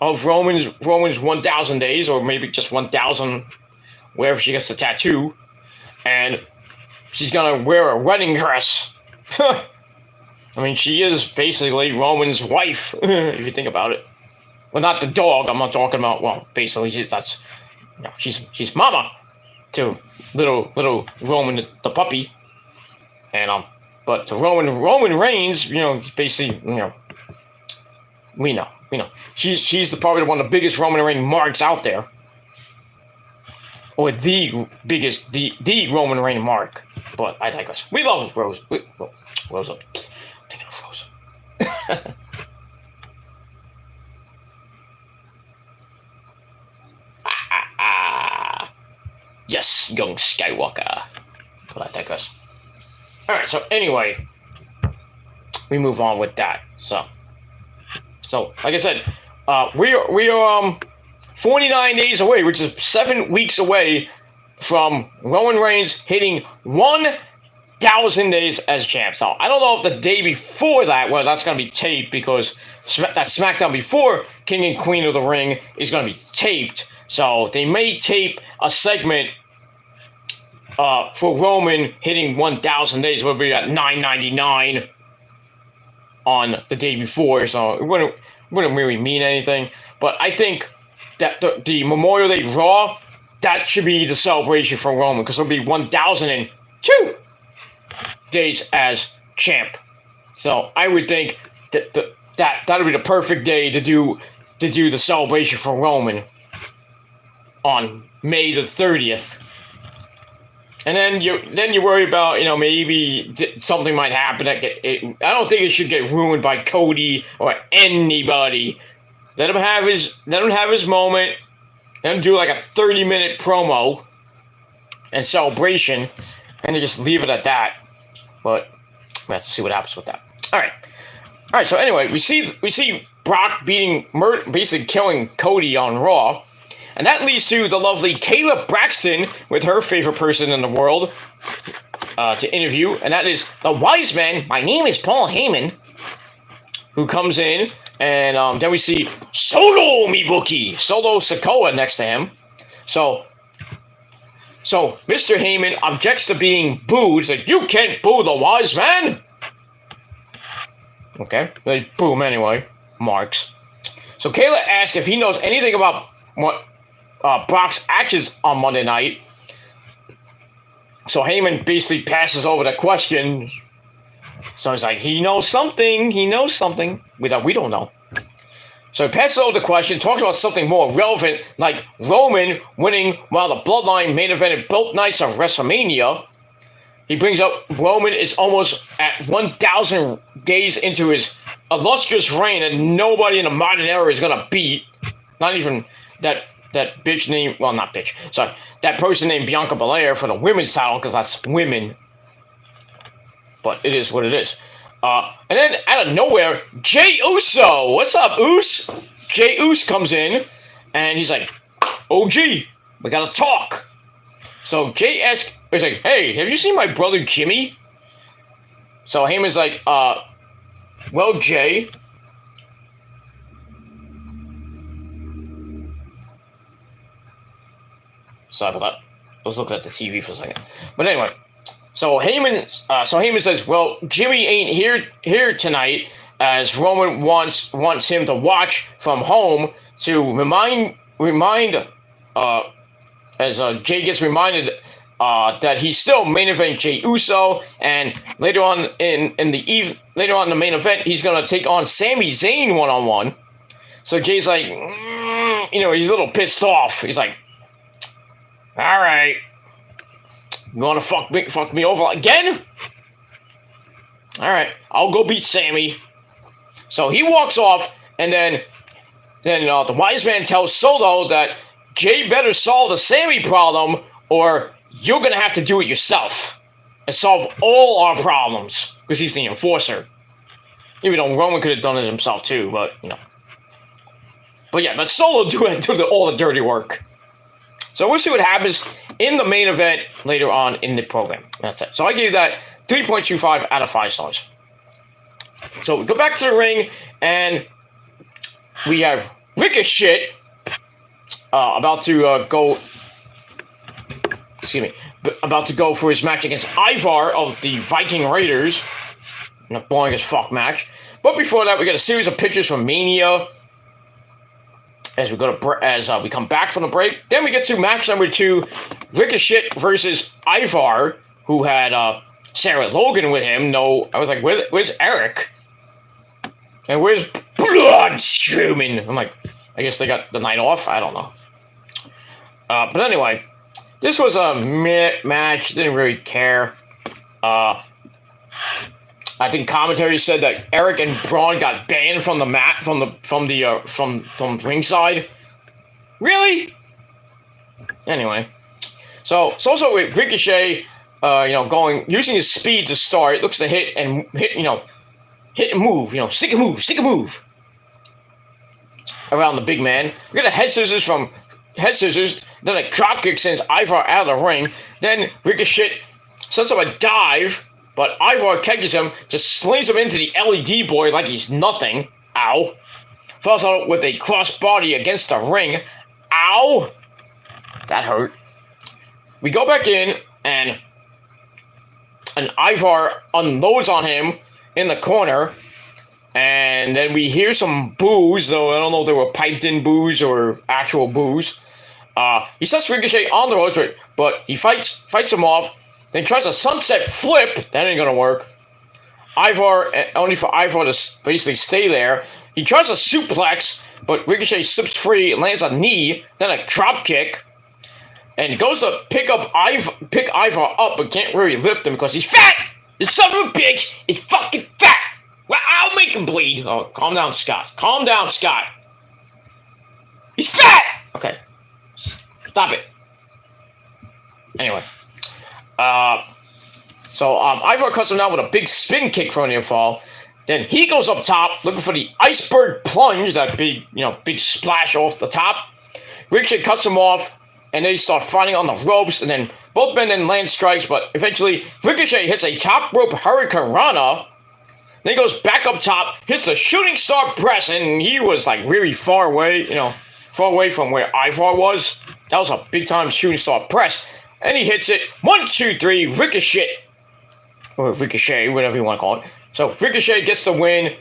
of Roman's 1,000 days, or maybe just 1,000, wherever she gets the tattoo. And she's going to wear a wedding dress. I mean, she is basically Roman's wife, if you think about it. Well, not the dog. I'm not talking about. Well, basically, she's mama to little Roman the puppy, and but to Roman Reigns, basically, we know, she's probably one of the biggest Roman Reigns marks out there, or the biggest, the Roman Reigns mark. But I digress. We love Rose. Rosa. I'm thinking of Rosa. Yes, young Skywalker. But I digress. Alright, so anyway, we move on with that. So like I said, we are 49 days away, which is 7 weeks away from Roman Reigns hitting 1,000 days as champ. So I don't know if the day before that, well, that's going to be taped, because that SmackDown before King and Queen of the Ring is going to be taped. So they may tape a segment for Roman hitting 1,000 days. We'll be at 999 on the day before, so it wouldn't really mean anything. But I think that the Memorial Day Raw, that should be the celebration for Roman, because it'll be 1,002 days as champ. So I would think that'll be the perfect day to do the celebration for Roman on May the 30th. And then you worry about, maybe something might happen I don't think it should get ruined by Cody or anybody. Let him have his moment. Let him do like a 30-minute promo and celebration, and then just leave it at that. But we have to see what happens with that. All right. So anyway, we see Brock basically killing Cody on Raw. And that leads to the lovely Kayla Braxton with her favorite person in the world to interview. And that is the wise man. My name is Paul Heyman, who comes in. And then we see Solo Sikoa next to him. So Mr. Heyman objects to being booed. He's like, you can't boo the wise man. Okay, they boo him anyway. Marks. So Kayla asks if he knows anything about what Brock's actions on Monday night. So Heyman basically passes over the question. So he's like, he knows something that we don't know. So he passes over the question, talks about something more relevant, like Roman winning while the Bloodline main evented both nights of WrestleMania. He brings up Roman is almost at 1,000 days into his illustrious reign, and nobody in the modern era is going to beat. Not even that bitch named, well, not bitch, sorry, that person named Bianca Belair for the women's title, because that's women. But it is what it is. And then out of nowhere, Jey Uso, what's up, Uso? Jey Uso comes in, and he's like, OG, we gotta talk. So Jey asks, he's like, hey, have you seen my brother Jimmy? So Heyman's like, well, Jey, sorry about that. I was looking at the TV for a second. But anyway, so Heyman says, well, Jimmy ain't here tonight, as Roman wants him to watch from home to remind as Jey gets reminded that he's still main event Jey Uso, and later on in the main event, he's gonna take on Sami Zayn one-on-one. So Jay's like, he's a little pissed off. He's like, all right, you want to fuck me over again? All right, I'll go beat Sammy. So he walks off, and then the wise man tells Solo that Jay better solve the Sammy problem, or you're gonna have to do it yourself and solve all our problems, because he's the enforcer. Even though Roman could have done it himself too, but But yeah, let Solo do all the dirty work. So we'll see what happens in the main event later on in the program. That's it. So I gave that 3.25 out of 5 stars. So we go back to the ring, and we have Ricochet about to go. Excuse me. About to go for his match against Ivar of the Viking Raiders. In a boring as fuck match. But before that, we got a series of pictures from Mania. As we we come back from the break, then we get to match number 2, Ricochet versus Ivar, who had Sarah Logan with him. No, I was like, where's Eric? And where's Blood Streaming? I'm like, I guess they got the night off. I don't know. But anyway, this was a meh match. Didn't really care. I think commentary said that Eric and Braun got banned from the mat from ringside. Really? Anyway, so it's also with Ricochet, using his speed to start. Looks to hit and move. Stick and move around the big man. We got a head scissors, then a drop kick sends Ivar out of the ring. Then Ricochet sets up a dive. But Ivar catches him, just slings him into the LED board like he's nothing. Ow. Falls out with a crossbody against the ring. Ow. That hurt. We go back in, and Ivar unloads on him in the corner. And then we hear some boos, though I don't know if they were piped-in boos or actual boos. He sets Ricochet on the ropes, but he fights him off. Then tries a sunset flip. That ain't gonna work. Only for Ivar to basically stay there. He tries a suplex, but Ricochet slips free, lands a knee, then a drop kick, and he goes to pick Ivar up, but can't really lift him because he's fat. This son of a bitch is fucking fat. Well, I'll make him bleed. Oh, calm down, Scott. Calm down, Scott. He's fat. Okay, stop it. Anyway. Ivar cuts him down with a big spin kick from near fall. Then he goes up top, looking for the iceberg plunge, that big splash off the top. Ricochet cuts him off, and they start fighting on the ropes, and then both men then land strikes, but eventually Ricochet hits a top rope Hurricane Rana. Then he goes back up top, hits the shooting star press, and he was like really far away from where Ivar was. That was a big time shooting star press. And he hits it. 1, 2, 3, Ricochet. Or Ricochet, whatever you want to call it. So Ricochet gets the win.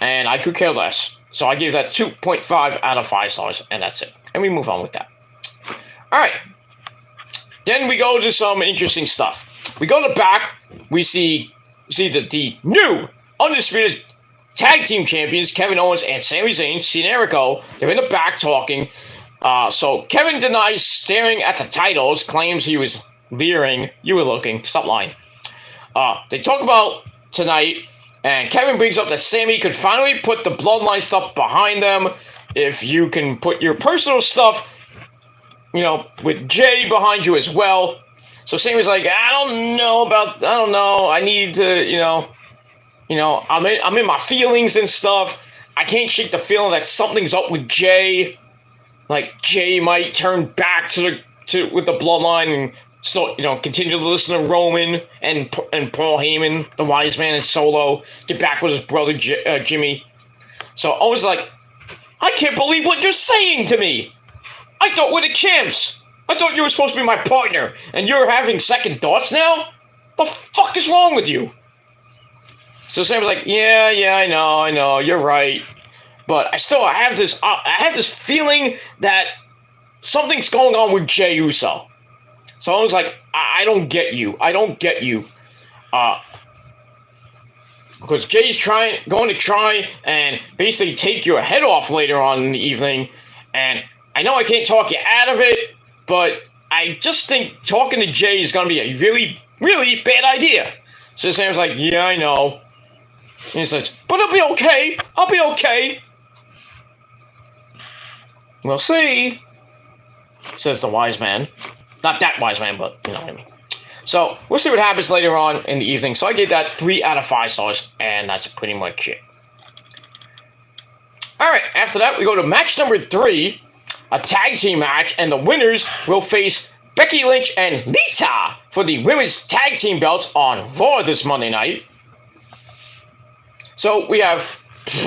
And I could care less. So I gave that 2.5 out of 5 stars. And that's it. And we move on with that. Alright. Then we go to some interesting stuff. We go to the back. We see the new undisputed tag team champions, Kevin Owens and Sami Zayn, Cien and Jericho. They're in the back talking. So Kevin denies staring at the titles, claims he was leering. You were looking. Stop lying. They talk about tonight, and Kevin brings up that Sami could finally put the Bloodline stuff behind them if you can put your personal stuff, with Jay behind you as well. So Sami's like, I don't know. I need to, I'm in my feelings and stuff. I can't shake the feeling that something's up with Jay. Like Jay might turn back with the Bloodline and still, continue to listen to Roman and Paul Heyman, the wise man, and Solo, get back with his brother Jimmy. So I was like, I can't believe what you're saying to me. I thought we're the champs. I thought you were supposed to be my partner, and you're having second thoughts now? The fuck is wrong with you? So Sam was like, yeah, I know, you're right. But I have this feeling that something's going on with Jey Uso. So I was like, I don't get you. Because Jay's going to try and basically take your head off later on in the evening. And I know I can't talk you out of it, but I just think talking to Jay is going to be a really, really bad idea. So Sam's like, yeah, I know. And he says, but I'll be okay. We'll see, says the wise man. Not that wise man, but you know what I mean. So, we'll see what happens later on in the evening. So, I gave that 3 out of 5 stars, and that's pretty much it. Alright, after that, we go to match number 3. a tag team match, and the winners will face Becky Lynch and Lita for the women's tag team belts on Raw this Monday night. So we have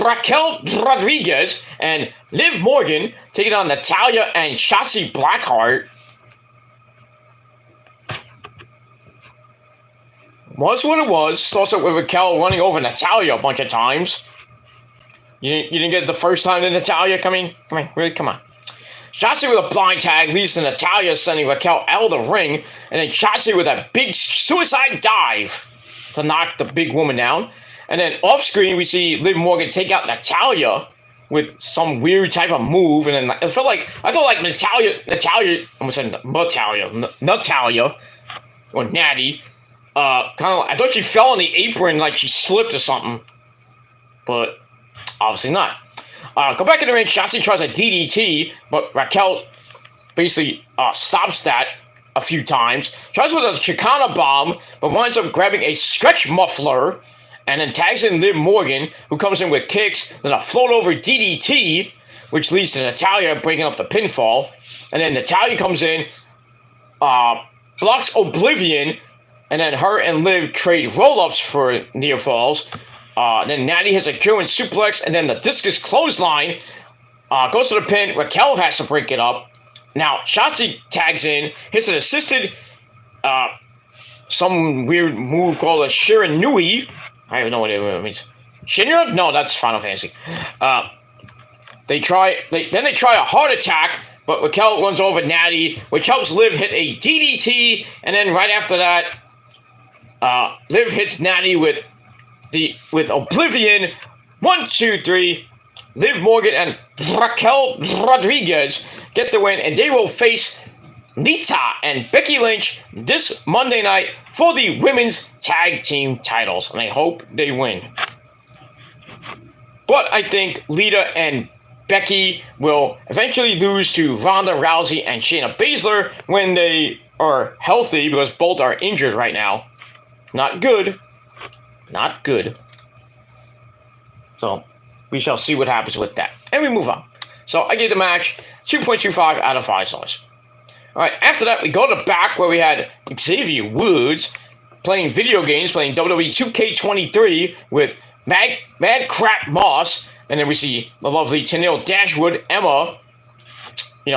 Raquel Rodriguez and Liv Morgan taking on Natalya and Shotzi Blackheart. Was what it was. Starts out with Raquel running over Natalya a bunch of times. You didn't get it the first time that Natalya coming? Come on, really? Come on. Shotzi with a blind tag leads to Natalya sending Raquel out of the ring, and then Shotzi with a big suicide dive to knock the big woman down. And then off screen we see Liv Morgan take out Natalya with some weird type of move, and then I thought like Natalya, I almost said Natalya, or Natty. I thought she fell on the apron like she slipped or something, but obviously not. Go back in the ring. Shotzi tries a DDT, but Raquel basically stops that a few times. Tries with a Chicana bomb, but winds up grabbing a stretch muffler, and then tags in Liv Morgan, who comes in with kicks, then a float over DDT, which leads to Natalya breaking up the pinfall, and then Natalya comes in, blocks Oblivion. And then her and Liv trade roll-ups for near falls. Then Natty has a Cuban suplex, and then the discus clothesline goes to the pin. Raquel has to break it up. Now Shotzi tags in, hits an assisted, some weird move called a Shiranui. I don't even know what it means. Shinra? No, that's Final Fantasy. They try a heart attack, but Raquel runs over Natty, which helps Liv hit a DDT, and then right after that, Liv hits Natty with Oblivion. 1, 2, 3. Liv Morgan and Raquel Rodriguez get the win, and they will face Lita and Becky Lynch this Monday night for the women's tag team titles, and I hope they win. But I think Lita and Becky will eventually lose to Ronda Rousey and Shayna Baszler when they are healthy, because both are injured right now. Not good. Not good. So, we shall see what happens with that. And we move on. So, I gave the match 2.25 out of 5 stars. Alright, after that, we go to the back where we had Xavier Woods playing video games, playing WWE 2K23 with Mad Crap Moss. And then we see the lovely Tennille Dashwood, Emma,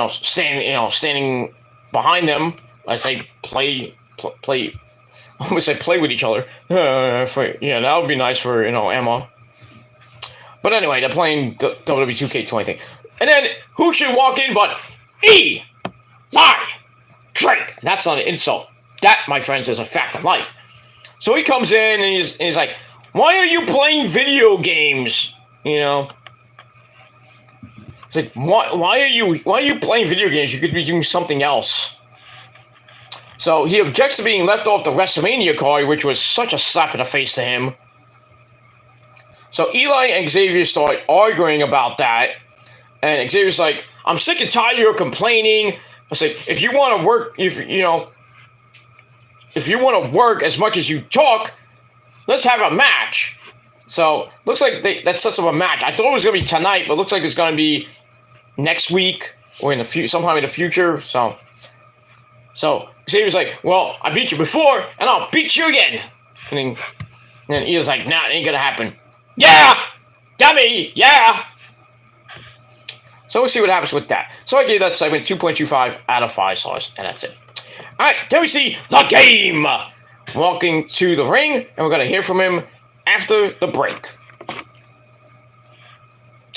standing behind them as they play. I almost say play with each other. That would be nice for, Emma. But anyway, they're playing WWE 2K20. And then, who should walk in but Eli Drake? That's not an insult. That, my friends, is a fact of life. So he comes in and he's like, why are you playing video games? It's like, why are you playing video games? You could be doing something else. So he objects to being left off the WrestleMania card, which was such a slap in the face to him. So Eli and Xavier start arguing about that, and Xavier's like, I'm sick and tired of your complaining. I was like, if you want to work, if you want to work as much as you talk, let's have a match. So looks like that sets up a match. I thought it was gonna be tonight, but looks like it's gonna be next week or sometime in the future. So Xavier's like, well, I beat you before, and I'll beat you again. And then Eli's like, nah, it ain't gonna happen. Yeah! Dummy! Yeah! So we'll see what happens with that. So I gave that segment 2.25 out of 5 stars, and that's it. Alright, then we see The Game walking to the ring, and we're gonna hear from him after the break.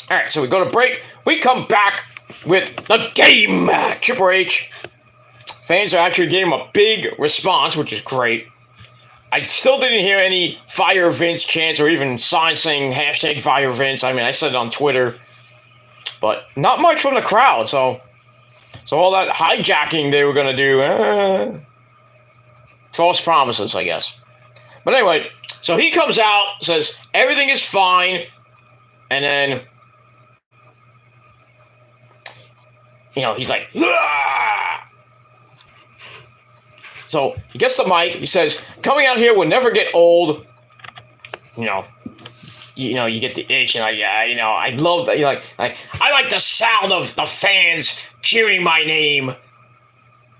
Alright, so we go to break. We come back with The Game. Triple H. Fans are actually giving him a big response, which is great. I still didn't hear any Fire Vince chants or even signs saying hashtag Fire Vince. I mean, I said it on Twitter. But not much from the crowd, so all that hijacking they were going to do, false promises, I guess. But anyway, so he comes out, says everything is fine, and then, he's like, "Aah!" So he gets the mic, he says, coming out here will never get old, you get the itch, and I love that. I like the sound of the fans cheering my name,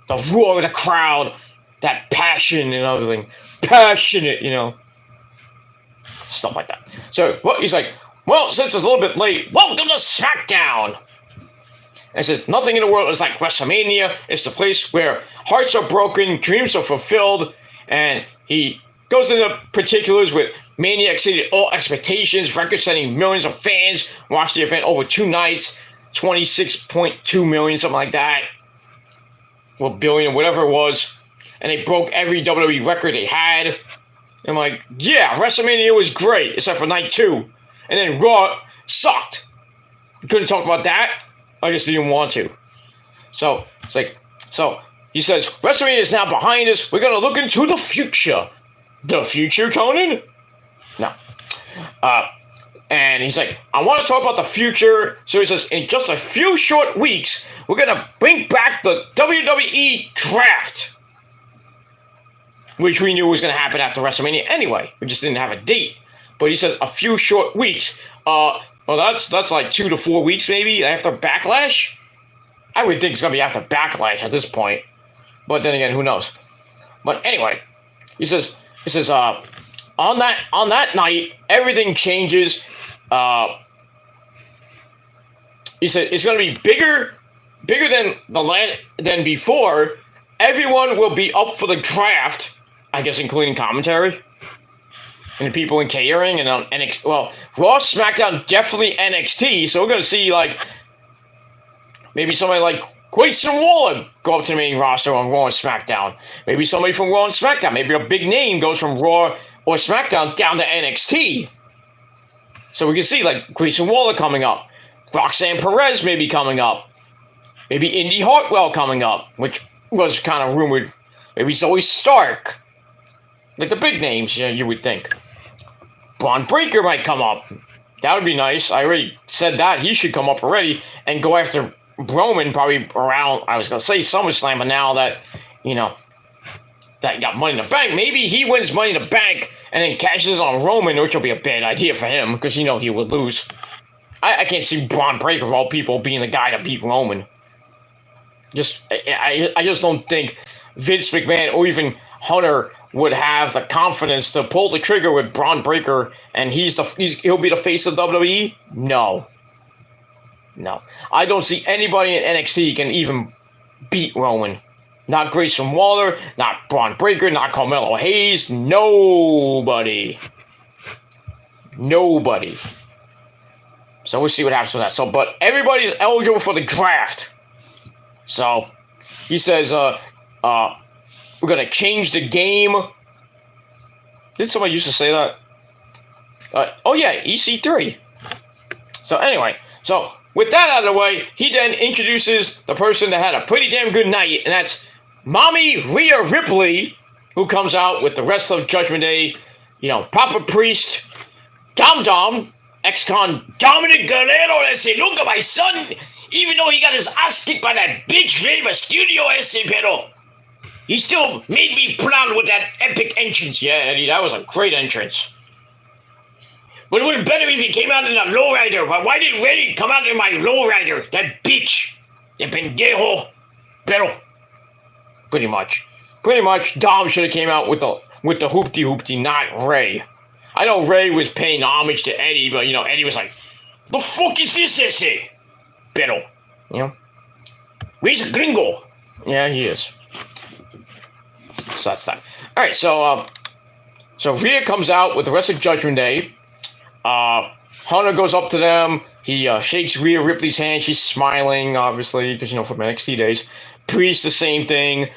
the roar of the crowd, that passion and everything, passionate, stuff like that. So he's like, well, since it's a little bit late, welcome to Smackdown. And says, nothing in the world is like WrestleMania. It's the place where hearts are broken, dreams are fulfilled, and he goes into particulars with Mania exceeded all expectations, record-setting millions of fans watched the event over 2 nights, 26.2 million, something like that, or billion, whatever it was, and they broke every WWE record they had. I'm like, yeah, WrestleMania was great, except for night 2, and then Raw sucked. Couldn't talk about that. I just didn't want to. So it's like, he says, WrestleMania is now behind us. We're gonna look into the future. The future, Conan? No. And he's like, I want to talk about the future. So he says, in just a few short weeks, we're gonna bring back the WWE Draft, which we knew was gonna happen after WrestleMania anyway. We just didn't have a date. But he says a few short weeks. Well, that's like 2 to 4 weeks maybe after Backlash. I would think it's gonna be after Backlash at this point, but then again, who knows? But anyway, he says on that night everything changes. He said it's gonna be bigger than before. Everyone will be up for the draft, I guess, including commentary. And the people in catering and on NXT. Well, Raw, SmackDown, definitely NXT. So we're going to see, maybe somebody like Grayson Waller go up to the main roster on Raw and SmackDown. Maybe somebody from Raw and SmackDown. Maybe a big name goes from Raw or SmackDown down to NXT. So we can see, Grayson Waller coming up. Roxanne Perez maybe coming up. Maybe Indy Hartwell coming up, which was kind of rumored. Maybe Zoe Stark. Like the big names, you would think. Braun Breaker might come up. That would be nice. I already said that. He should come up already and go after Roman probably around, I was going to say SummerSlam, but now that, that got Money in the Bank, maybe he wins Money in the Bank and then cashes on Roman, which will be a bad idea for him because he would lose. I can't see Braun Breaker of all people being the guy to beat Roman. I just don't think Vince McMahon or even Hunter would have the confidence to pull the trigger with Braun Breaker, and he'll be the face of WWE? No. I don't see anybody in NXT can even beat Roman. Not Grayson Waller, not Braun Breaker, not Carmelo Hayes. Nobody. So we'll see what happens with that. But everybody's eligible for the draft. So he says, we're going to change the game. Did somebody used to say that? Oh, yeah, EC3. So, anyway. So, with that out of the way, he then introduces the person that had a pretty damn good night, and that's Mommy Rhea Ripley, who comes out with the rest of Judgment Day. Papa Priest, Dom, ex-con Dominic Guerrero, and say, look at my son, even though he got his ass kicked by that bitch Rey Mysterio, pero he still made me proud with that epic entrance. Yeah, Eddie, that was a great entrance. But it would have been better if he came out in a lowrider. But why did Rey come out in my lowrider? That bitch. The pendejo. Pero. Pretty much, Dom should have came out with the hoopty, not Rey. I know Rey was paying homage to Eddie, but, Eddie was like, the fuck is this, ese? Pero. Rey's a gringo. Yeah, he is. So that's that. All right, so Rhea comes out with the rest of Judgment Day. Hunter goes up to them. He shakes Rhea Ripley's hand. She's smiling, obviously, because, from NXT days. Priest, the same thing.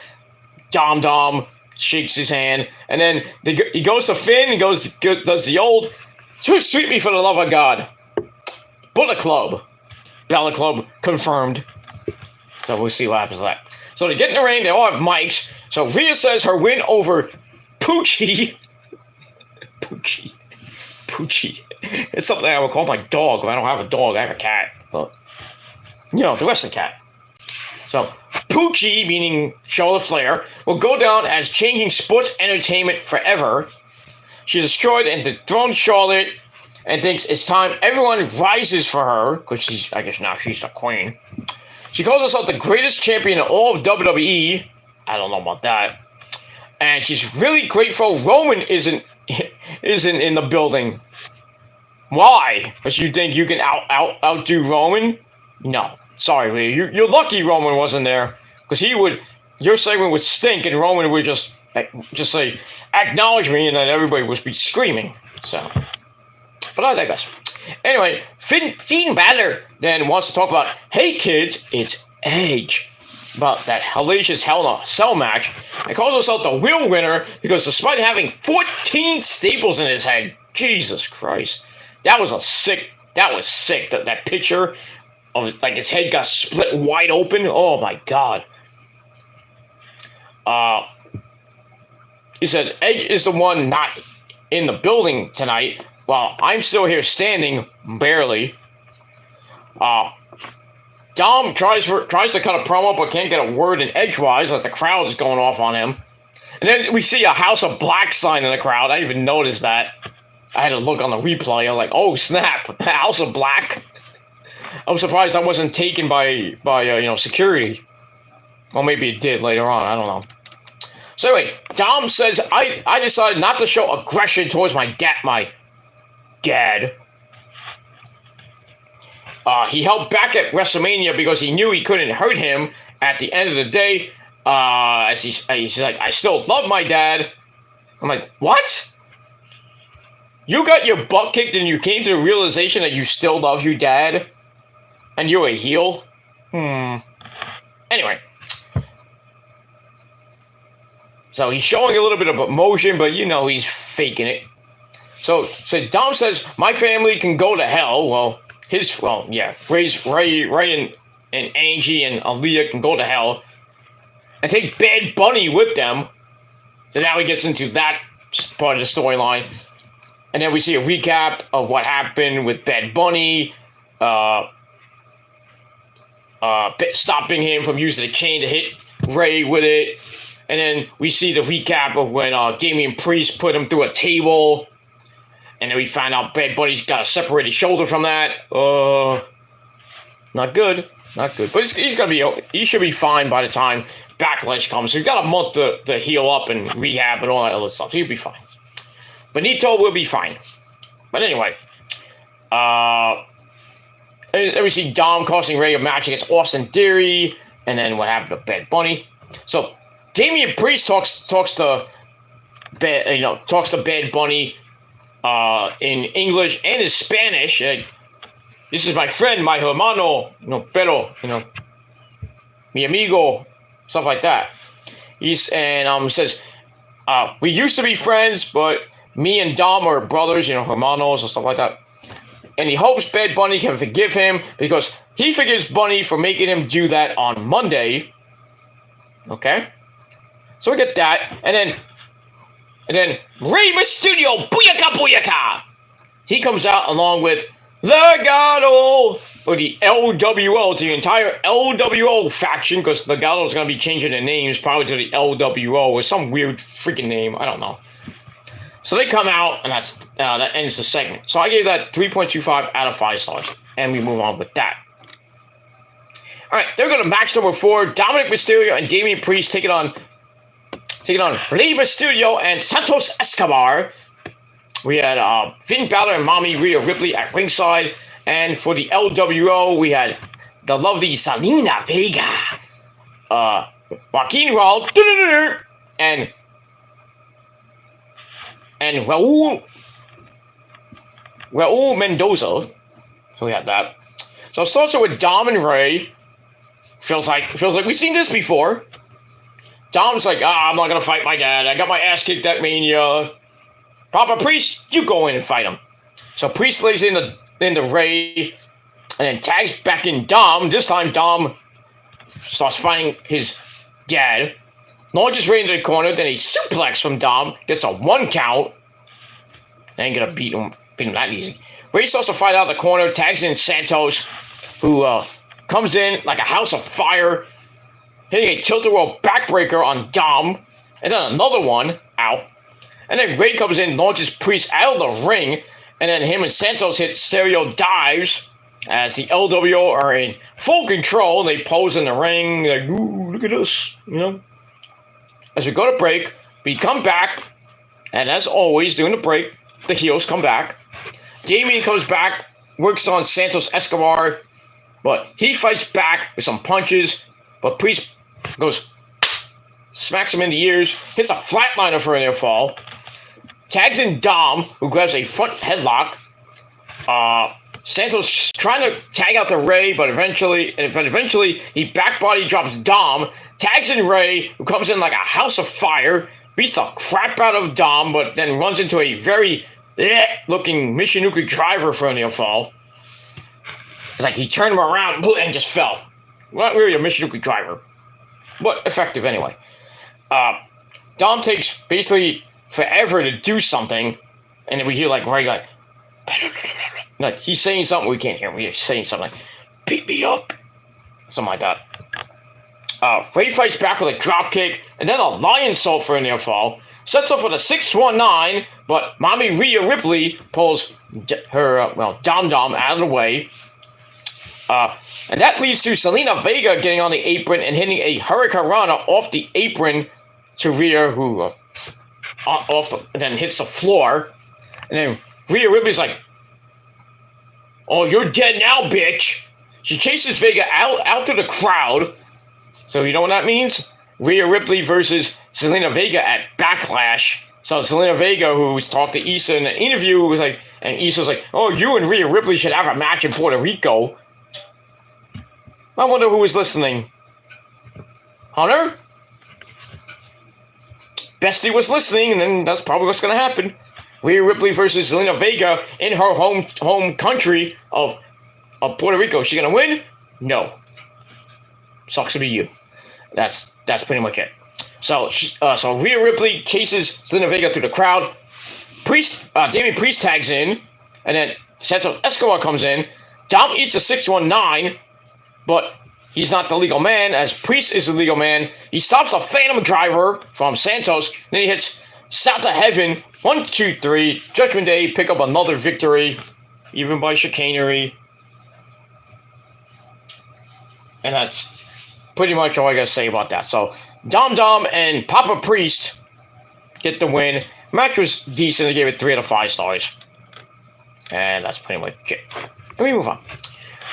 Dom shakes his hand. And then he goes to Finn and does the old, "Too sweet me for the love of God." Bullet Club. Bella Club confirmed. So we'll see what happens to that. So they get in the ring. They all have mics. So Rhea says her win over Poochie. It's something I would call my dog. But I don't have a dog. I have a cat. But, the rest of the cat. So Poochie, meaning Charlotte Flair, will go down as changing sports entertainment forever. She destroyed and dethroned Charlotte and thinks it's time everyone rises for her, because I guess now she's the queen. She calls herself the greatest champion in all of WWE. I don't know about that. And she's really grateful Roman isn't in the building. Why? Because you think you can outdo Roman? No. Sorry, Rhea. You're lucky Roman wasn't there. Because your segment would stink and Roman would just say, acknowledge me, and then everybody would be screaming. So, but I digress. Anyway, Finn Balor then wants to talk about, hey kids, it's Edge. About that hellacious Hell in a Cell match. And calls himself the real winner because despite having 14 staples in his head, Jesus Christ. That was sick. That picture of like his head got split wide open. Oh my God. He says Edge is the one not in the building tonight, while I'm still here standing, barely. Dom tries to cut a promo, but can't get a word in edgewise as the crowd is going off on him. And then we see a House of Black sign in the crowd. I didn't even notice that. I had to look on the replay. I'm like, oh snap, House of Black. I'm surprised that wasn't taken by security. Well, maybe it did later on. I don't know. So anyway, Dom says I decided not to show aggression towards my dad. He held back at WrestleMania because he knew he couldn't hurt him. At the end of the day, he's like, I still love my dad. I'm like, what? You got your butt kicked and you came to the realization that you still love your dad? And you're a heel? Anyway. So he's showing a little bit of emotion, but he's faking it. So Dom says, my family can go to hell. Well, Ray and Angie and Aaliyah can go to hell. And take Bad Bunny with them. So now he gets into that part of the storyline. And then we see a recap of what happened with Bad Bunny. Stopping him from using the chain to hit Ray with it. And then we see the recap of when Damian Priest put him through a table. And then we find out Bad Bunny's got a separated shoulder from that. Not good. Not good. But he should be fine by the time Backlash comes. So he's got a month to heal up and rehab and all that other stuff. So he'll be fine. Benito will be fine. But anyway. Then we see Dom costing Ray a match against Austin Theory. And then what happened to Bad Bunny. So Damian Priest talks to Bad Bunny in English and in Spanish. This is my friend, my hermano, pero, mi amigo, stuff like that. He says, we used to be friends, but me and Dom are brothers, hermanos and stuff like that. And he hopes Bad Bunny can forgive him because he forgives Bunny for making him do that on Monday. Okay? So we get that, and then Rey Mysterio, booyaka booyaka! He comes out along with Legado, or the LWO. It's the entire LWO faction, because Legado is going to be changing their names probably to the LWO or some weird freaking name. I don't know. So they come out, and that ends the segment. So I gave that 3.25 out of 5 stars, and we move on with that. All right, they're going to match number 4. Dominic Mysterio and Damian Priest taking on Rey Mysterio and Santos Escobar. We had Finn Balor and Mommy Rhea Ripley at ringside. And for the LWO, we had the lovely Selena Vega, Joaquin Raul, and Raul Mendoza. So we had that. So it starts with Dom and Ray. Feels like we've seen this before. Dom's like, I'm not going to fight my dad. I got my ass kicked at Mania. Papa Priest, you go in and fight him. So Priest lays in the Ray and then tags back in Dom. This time Dom starts fighting his dad. Launches Ray into the corner. Then a suplex from Dom. Gets a 1 count. Ain't going to beat him that easy. Ray starts to fight out of the corner. Tags in Santos, who comes in like a house of fire. Hitting a tilt-a-whirl backbreaker on Dom. And then another one. Ow. And then Ray comes in, launches Priest out of the ring. And And then him and Santos hit stereo dives as the LWO are in full control. They pose in the ring, like, ooh, look at us, you know. As we go to break, we come back, and as always, during the break, the heels come back. Damien comes back, works on Santos Escobar, but he fights back with some punches, but Priest goes, smacks him in the ears, hits a flatliner for a near fall, tags in Dom, who grabs a front headlock. Santos trying to tag out to Ray, but eventually he back body drops Dom, tags in Ray, who comes in like a house of fire, beats the crap out of Dom, but then runs into a very looking Michinoku driver for a near fall. It's like he turned him around and just fell. Not really a Michinoku driver, but effective anyway. Dom takes basically forever to do something, and then we hear like Ray like he's saying something we can't hear him. He's saying something like, beat me up. Something like that. Ray fights back with a drop kick, and then a lion salt for a near fall. Sets up for the 619, but Mommy Rhea Ripley pulls her, Dom out of the way. And that leads to Selena Vega getting on the apron and hitting a Hurricanrana off the apron to Rhea, who then hits the floor. And then Rhea Ripley's like, oh, you're dead now, bitch. She chases Vega out to the crowd. So you know what that means? Rhea Ripley versus Selena Vega at Backlash. So Selena Vega, who's talked to Issa in an interview, was like, and Issa's like, oh, you and Rhea Ripley should have a match in Puerto Rico. I wonder who was listening. Hunter? Bestie was listening, and then that's probably what's going to happen. Rhea Ripley versus Zelina Vega in her home country of Puerto Rico. Is she going to win? No. Sucks to be you. That's pretty much it. So Rhea Ripley chases Zelina Vega through the crowd. Damian Priest tags in, and then Santos Escobar comes in. Dom eats the 619, but he's not the legal man, as Priest is the legal man. He stops the Phantom Driver from Santos. Then he hits South to Heaven. 1, 2, 3. Judgment Day pick up another victory, even by chicanery. And that's pretty much all I gotta say about that. So Dom and Papa Priest get the win. Match was decent. They gave it 3 out of 5 stars. And that's pretty much it. And we move on.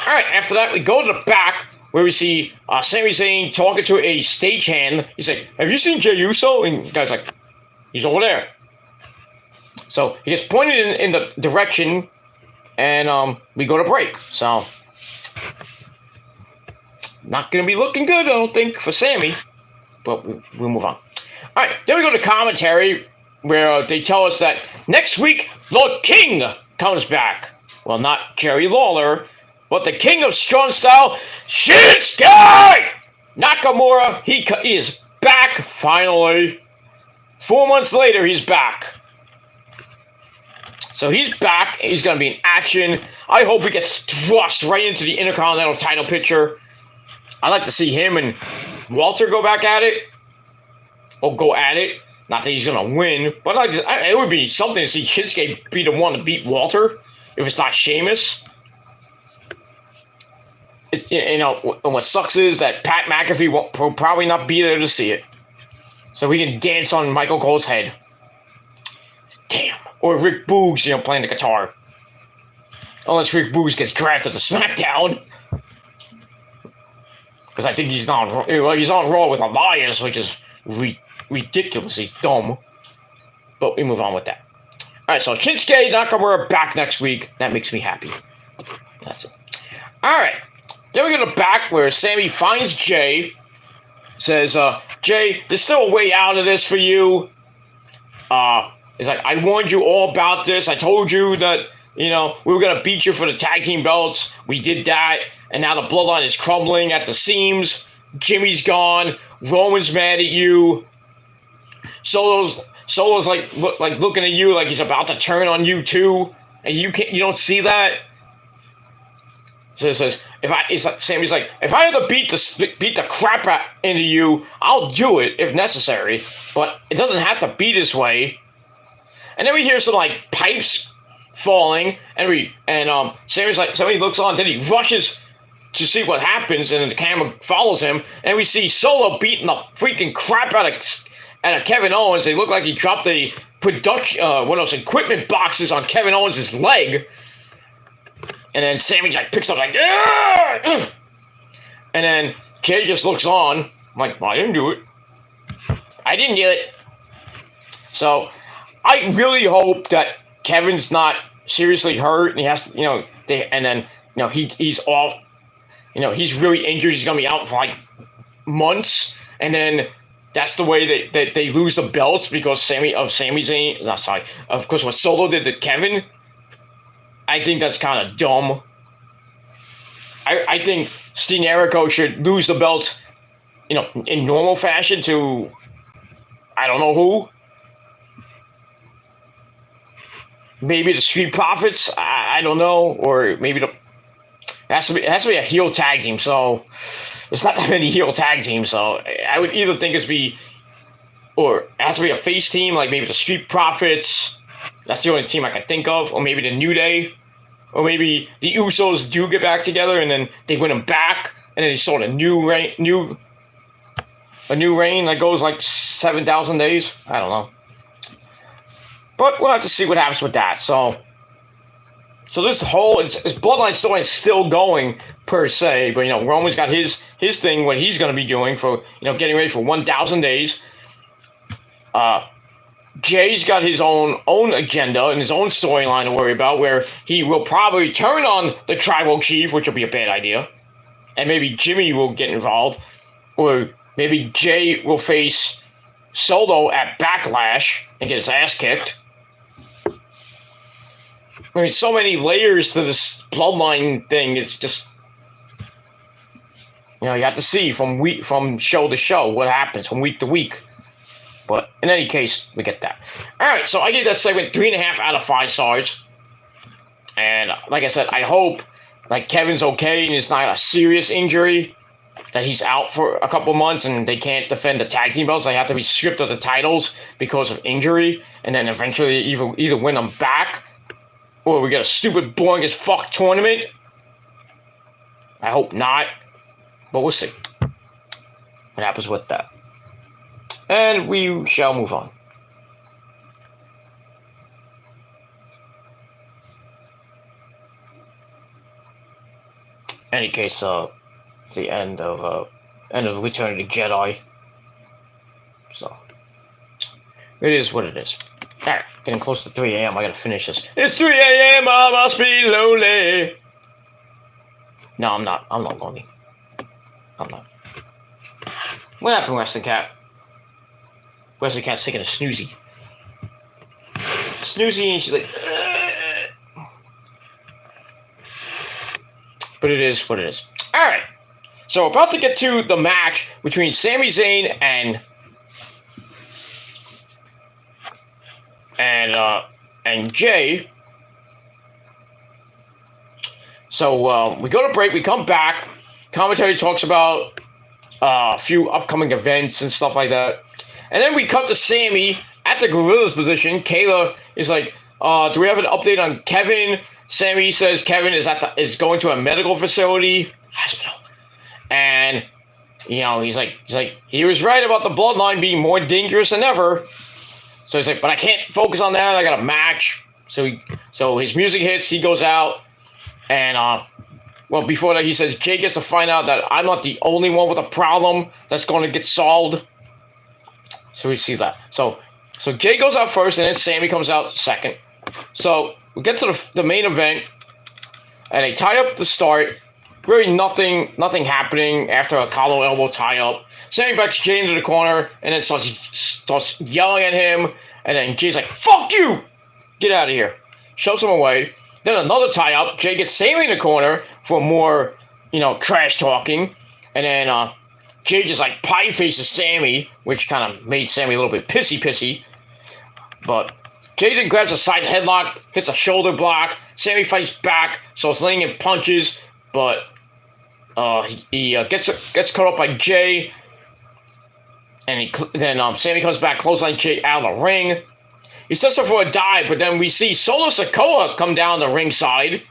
Alright, after that, we go to the back where we see Sami Zayn talking to a stagehand. He's like, have you seen Jey Uso? And the guy's like, he's over there. So he gets pointed in the direction, and we go to break. So, not going to be looking good, I don't think, for Sammy. But we'll move on. Alright, then we go to commentary, where they tell us that next week, the King comes back. Well, not Jerry Lawler, but the King of Strong Style, Shinsuke Nakamura. He is back, finally. 4 months later, he's back. So he's back. He's going to be in action. I hope he gets thrust right into the Intercontinental title picture. I'd like to see him and Walter go back at it. Or go at it. Not that he's going to win, but it would be something to see Shinsuke be the one to beat Walter, if it's not Sheamus. It's, what sucks is that Pat McAfee will probably not be there to see it. So we can dance on Michael Cole's head. Damn. Or Rick Boogs, playing the guitar. Unless Rick Boogs gets drafted to Smackdown. Because I think he's on Raw with Elias, which is ridiculously dumb. But we move on with that. Alright, so Shinsuke Nakamura back next week. That makes me happy. That's it. Alright. Then we go to back where Sammy finds Jay. Says, Jay, there's still a way out of this for you. He's like, I warned you all about this. I told you that, we were going to beat you for the tag team belts. We did that. And now the bloodline is crumbling at the seams. Jimmy's gone. Roman's mad at you. Solo's like looking at you like he's about to turn on you too. And you don't see that. So it says, Sammy's like, if I have to beat the crap out into you, I'll do it if necessary. But it doesn't have to be this way. And then we hear some pipes falling, and Sammy's like, somebody looks on, then he rushes to see what happens, and the camera follows him, and we see Solo beating the freaking crap out of Kevin Owens. They look like he dropped the one of those equipment boxes on Kevin Owens' leg, and then Sammy like picks up like, and then Jay just looks on. I'm like, well, I didn't do it. I didn't do it. So I really hope that Kevin's not seriously hurt, and he has to, he's off. He's really injured. He's gonna be out for like months, and then that's the way that they lose the belts because Sami Zayn. No, sorry. Of course, what Solo did to Kevin, I think that's kind of dumb. I think Dean Jericho should lose the belts, in normal fashion to, I don't know who. Maybe the Street Profits. I don't know, or maybe it has to be a heel tag team. So there's not that many heel tag teams. So I would either think it has to be a face team, like maybe the Street Profits. That's the only team I can think of, or maybe the New Day, or maybe the Usos do get back together and then they win them back, and then they start a new reign that goes like 7,000 days. I don't know, but we'll have to see what happens with that. So this whole Bloodline story is still going per se, but Roman's got his thing, what he's going to be doing for getting ready for 1,000 days. Jay's got his own agenda and his own storyline to worry about, where he will probably turn on the Tribal Chief, which will be a bad idea, and maybe Jimmy will get involved, or maybe Jay will face Solo at Backlash and get his ass kicked. I mean, so many layers to this Bloodline thing. It's just, you have to see from show to show what happens from week to week. But in any case, we get that. All right, so I gave that segment 3.5 out of 5 stars. And like I said, I hope Kevin's okay and it's not a serious injury, that he's out for a couple months and they can't defend the tag team belts. They have to be stripped of the titles because of injury, and then eventually either win them back, or we get a stupid, boring as fuck tournament. I hope not, but we'll see what happens with that. And we shall move on. Any case, the end of Return of the Jedi. So it is what it is. Alright, getting close to 3 a.m. I gotta finish this. It's 3 a.m. I must be lonely. No, I'm not. I'm not lonely. I'm not. What happened, Wrestling Cat? Wrestling Cat's taking a snoozy. Snoozy, and she's like, ugh. But it is what it is. Alright. So, about to get to the match between Sami Zayn and Jay. So, we go to break, we come back. Commentary talks about a few upcoming events and stuff like that. And then we cut to Sammy at the Gorilla's position. Kayla is like, do we have an update on Kevin? Sammy says Kevin is going to a medical facility, hospital. And, he's like, he was right about the Bloodline being more dangerous than ever. So he's like, but I can't focus on that. I got a match. So his music hits. He goes out. And, before that, he says Jay gets to find out that I'm not the only one with a problem that's going to get solved. So we see that. So Jay goes out first, and then Sammy comes out second. So we get to the main event, and they tie up the start. Really nothing happening after a collar elbow tie up. Sammy backs Jay into the corner, and then starts yelling at him. And then Jay's like, "Fuck you! Get out of here!" Shoves him away. Then another tie up. Jay gets Sammy in the corner for more, trash talking. And then Jay just pie faces Sammy, which kind of made Sammy a little bit pissy. But Jay then grabs a side headlock, hits a shoulder block. Sammy fights back, so it's laying in punches. But he gets caught up by Jay, and then Sammy comes back, clothesline Jay out of the ring. He sets up for a dive, but then we see Solo Sikoa come down the ringside.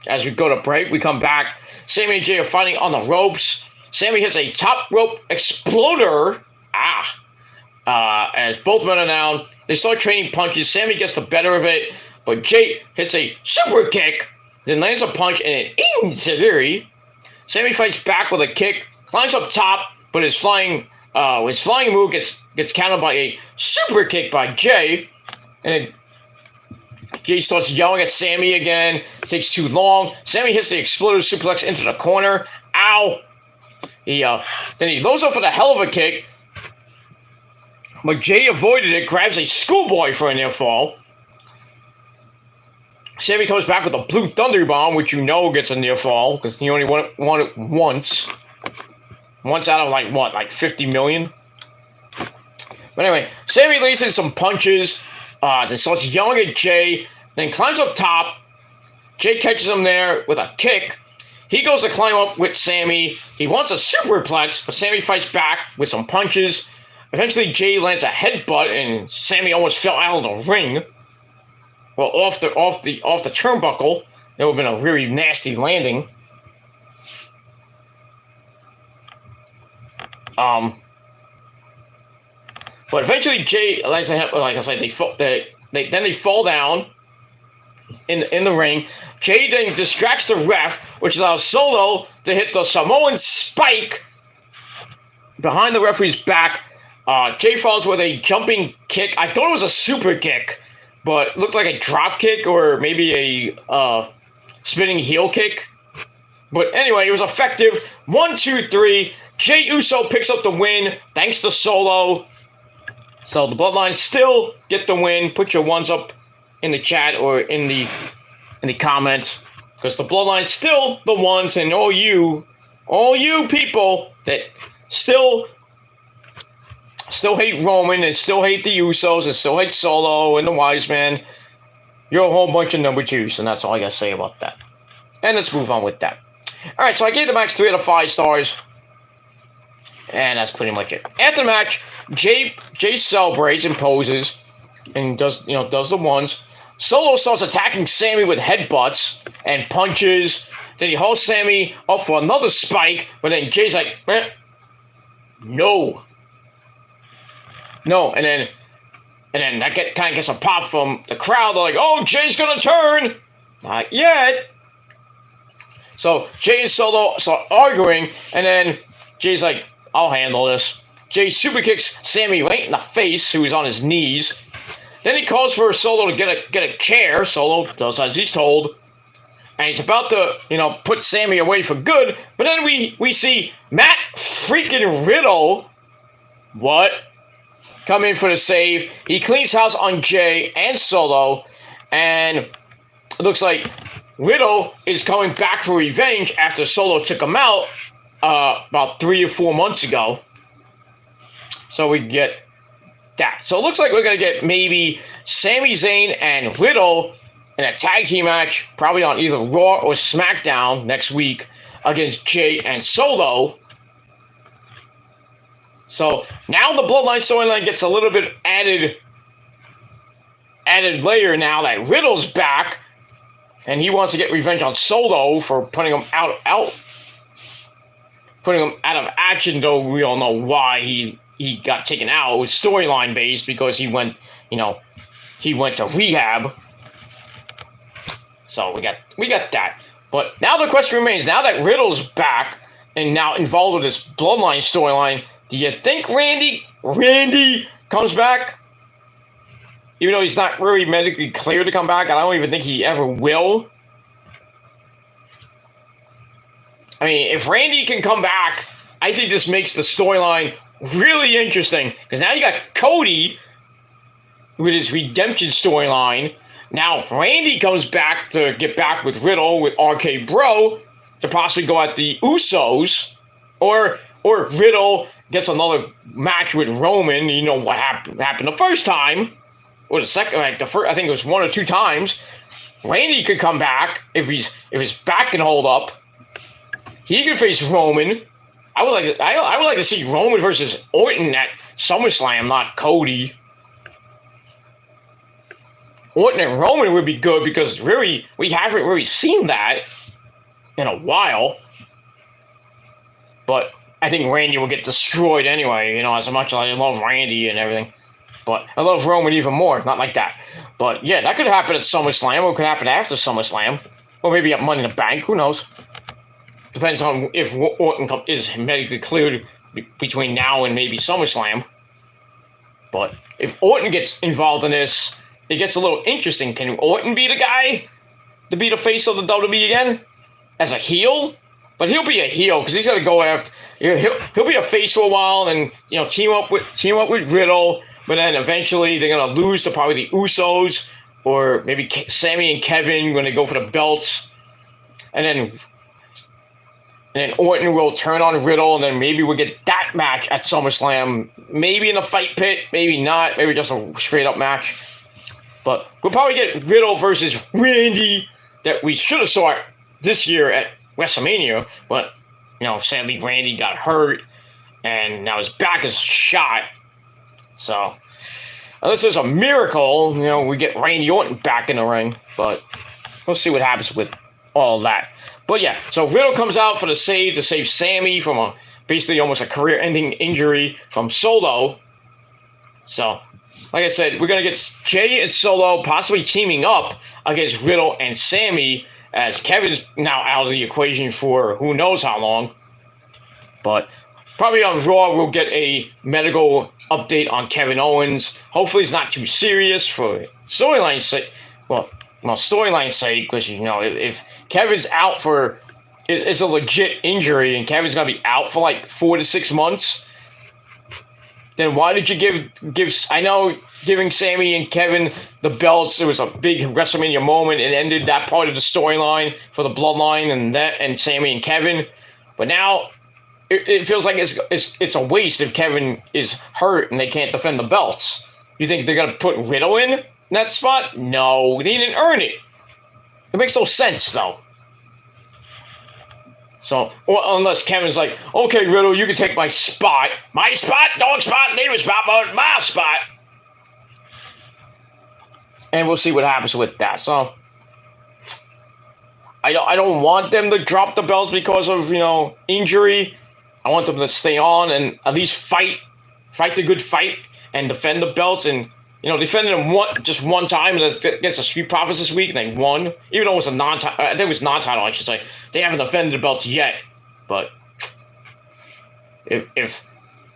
As we go to break, we come back. Sami and Jay are fighting on the ropes. Sami hits a top rope exploder. As both men are down, they start trading punches. Sami gets the better of it, but Jay hits a super kick, then lands a punch and an enziguri. Sami fights back with a kick, climbs up top, but his flying move gets countered by a super kick by Jay, and Jay starts yelling at Sami again. It takes too long. Sami hits the exploder suplex into the corner. Ow! Then he loads up for the hell of a kick, but Jay avoided it, grabs a schoolboy for a near fall. Sami comes back with a blue thunder bomb, which you know gets a near fall, because he only won it once. Once out of, like 50 million? But anyway, Sami lays in some punches, then starts yelling at Jay, then climbs up top. Jay catches him there with a kick. He goes to climb up with Sami. He wants a superplex, but Sami fights back with some punches. Eventually, Jay lands a headbutt, and Sami almost fell out of the ring. Well, off the turnbuckle. That would have been a really nasty landing. But eventually, Jay, like I said, they fall down in the ring. Jay then distracts the ref, which allows Solo to hit the Samoan spike behind the referee's back. Jay falls with a jumping kick. I thought it was a super kick, but it looked like a drop kick or maybe a spinning heel kick. But anyway, it was effective. 1, 2, 3. Jay Uso picks up the win thanks to Solo. So the Bloodline still get the win. Put your ones up in the chat or in the comments, because the Bloodline's still the ones, and all you people that still hate Roman and still hate the Usos and still hate Solo and the Wise Man, you're a whole bunch of number twos, and that's all I gotta say about that. And let's move on with that. All right, so I gave the match 3 out of 5 stars. And that's pretty much it. After the match, Jay celebrates and poses and does the ones. Solo starts attacking Sami with headbutts and punches. Then he holds Sami up for another spike, but then Jay's like, no, and then that kind of gets a pop from the crowd. They're like, oh, Jay's gonna turn. Not yet. So Jay and Solo start arguing, and then Jay's like, I'll handle this. Jay super kicks Sami right in the face, who is on his knees. Then he calls for Solo to get a chair. Solo does as he's told. And he's about to, put Sami away for good. But then we see Matt freaking Riddle. What? Come in for the save. He cleans house on Jay and Solo. And it looks like Riddle is coming back for revenge after Solo took him out about 3 or 4 months ago. So we get that. So it looks like we're going to get maybe Sami Zayn and Riddle in a tag team match, probably on either Raw or Smackdown next week against Jay and Solo. So now the Bloodline storyline gets a little bit added layer now that Riddle's back, and he wants to get revenge on Solo for putting him out of action, though we all know why he got taken out. It was storyline based because he went to rehab. So we got that. But now the question remains, now that Riddle's back and now involved with this Bloodline storyline, do you think Randy comes back? Even though he's not really medically cleared to come back, I don't even think he ever will. I mean, if Randy can come back, I think this makes the storyline really interesting. Because now you got Cody with his redemption storyline. Now Randy comes back to get back with Riddle with RK Bro to possibly go at the Usos. Or Riddle gets another match with Roman. You know what happened the first time. Or the second, I think it was 1 or 2 times. Randy could come back if his back can hold up. He can face Roman. I would like to see Roman versus Orton at SummerSlam, not Cody. Orton and Roman would be good because really, we haven't really seen that in a while. But I think Randy will get destroyed anyway, as much as I love Randy and everything. But I love Roman even more, not like that. But yeah, that could happen at SummerSlam, or it could happen after SummerSlam. Or maybe at Money in the Bank, who knows? Depends on if Orton is medically cleared between now and maybe SummerSlam. But if Orton gets involved in this, it gets a little interesting. Can Orton be the guy to be the face of the WWE again? As a heel? But he'll be a heel because he's going to go after... He'll be a face for a while and, team up with Riddle. But then eventually they're going to lose to probably the Usos or maybe Sammy and Kevin when they go for the belts. And then Orton will turn on Riddle, and then maybe we'll get that match at SummerSlam. Maybe in a fight pit, maybe not. Maybe just a straight-up match. But we'll probably get Riddle versus Randy that we should have saw this year at WrestleMania. But, sadly Randy got hurt, and now his back is shot. So, unless there's a miracle, we get Randy Orton back in the ring. But we'll see what happens with all that. But yeah, so Riddle comes out for the save to save Sammy from basically almost a career-ending injury from Solo. So, like I said, we're going to get Jay and Solo possibly teaming up against Riddle and Sammy, as Kevin's now out of the equation for who knows how long. But probably on Raw, we'll get a medical update on Kevin Owens. Hopefully it's not too serious for storyline's sake. Well, storyline's sake, because, if Kevin's out for... It's a legit injury, and Kevin's going to be out for like 4 to 6 months, then why did you give... I know giving Sammy and Kevin the belts, it was a big WrestleMania moment. It ended that part of the storyline for the Bloodline and Sammy and Kevin. But now... It feels like it's a waste if Kevin is hurt and they can't defend the belts. You think they're going to put Riddle in that spot? No, they didn't earn it. It makes no sense, though. So, unless Kevin's like, okay, Riddle, you can take my spot. My spot, dog spot, neighbor spot, but my spot. And we'll see what happens with that. So, I don't want them to drop the belts because of, injury. I want them to stay on and at least fight the good fight and defend the belts, and defended them just one time against the Street Profits this week, and they won. Even though it was I think it was non-title, I should say. They haven't defended the belts yet, but if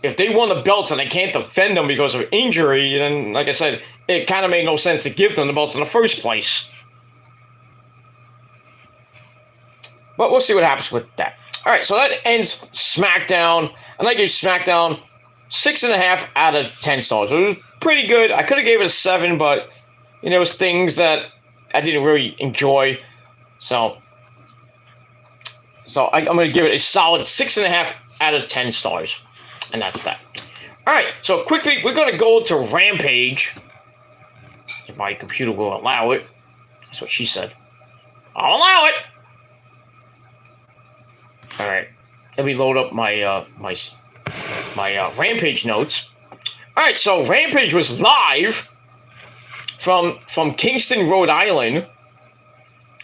they won the belts and they can't defend them because of injury, then like I said, it kind of made no sense to give them the belts in the first place. But we'll see what happens with that. All right, so that ends SmackDown, and I gave SmackDown 6.5 out of 10 stars. It was pretty good. I could have gave it a 7, but there was things that I didn't really enjoy. So I'm going to give it a solid 6.5 out of 10 stars, and that's that. All right, so quickly, we're going to go to Rampage. If my computer will allow it. That's what she said. I'll allow it. All right, let me load up my my Rampage notes. All right, so Rampage was live from Kingston, Rhode Island,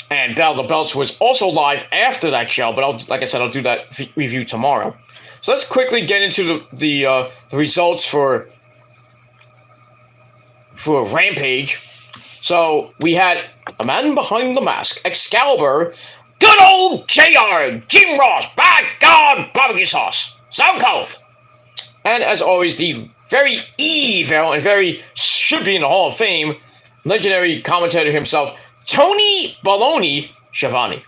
and Battle of the Belts was also live after that show. But like I said, I'll do that review tomorrow. So let's quickly get into the results for Rampage. So we had a man behind the mask, Excalibur. Good old JR, Jim Ross, by God, barbecue sauce. So cold. And as always, the very evil and very should be in the Hall of Fame, legendary commentator himself, Tony Baloney Schiavone.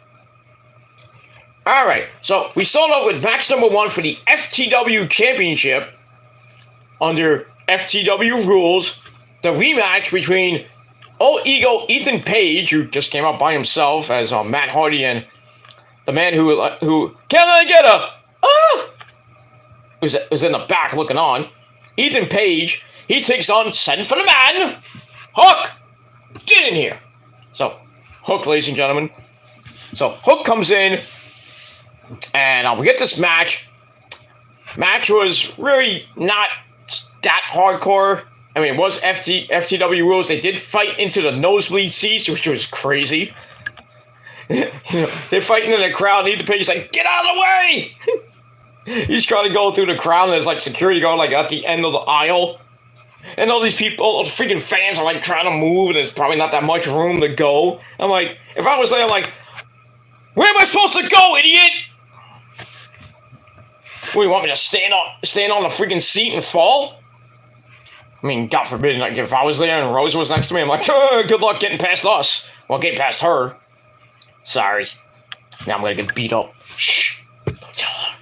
Alright, so we start off with match number 1 for the FTW Championship under FTW rules. The rematch between Old Ego Ethan Page, who just came out by himself as Matt Hardy, and the man who can I get who's in the back looking on, Ethan Page. He takes on Send for the Man, Hook. Get in here. So Hook, ladies and gentlemen. So Hook comes in, and we get this match. Match was really not that hardcore. I mean, it was FTW rules. They did fight into the nosebleed seats, which was crazy. They're fighting in the crowd, and Ethan Page is like, get out of the way! He's trying to go through the crowd, and there's like security guard like at the end of the aisle. And all these people, all the freaking fans are like trying to move, and there's probably not that much room to go. I'm like, if I was there, I'm like, where am I supposed to go, idiot? What, you want me to stand on the freaking seat and fall? I mean, God forbid, like, if I was there and Rose was next to me, I'm like, good luck getting past us. Well, getting past her. Sorry. Now I'm gonna get beat up. Shh. Don't tell her.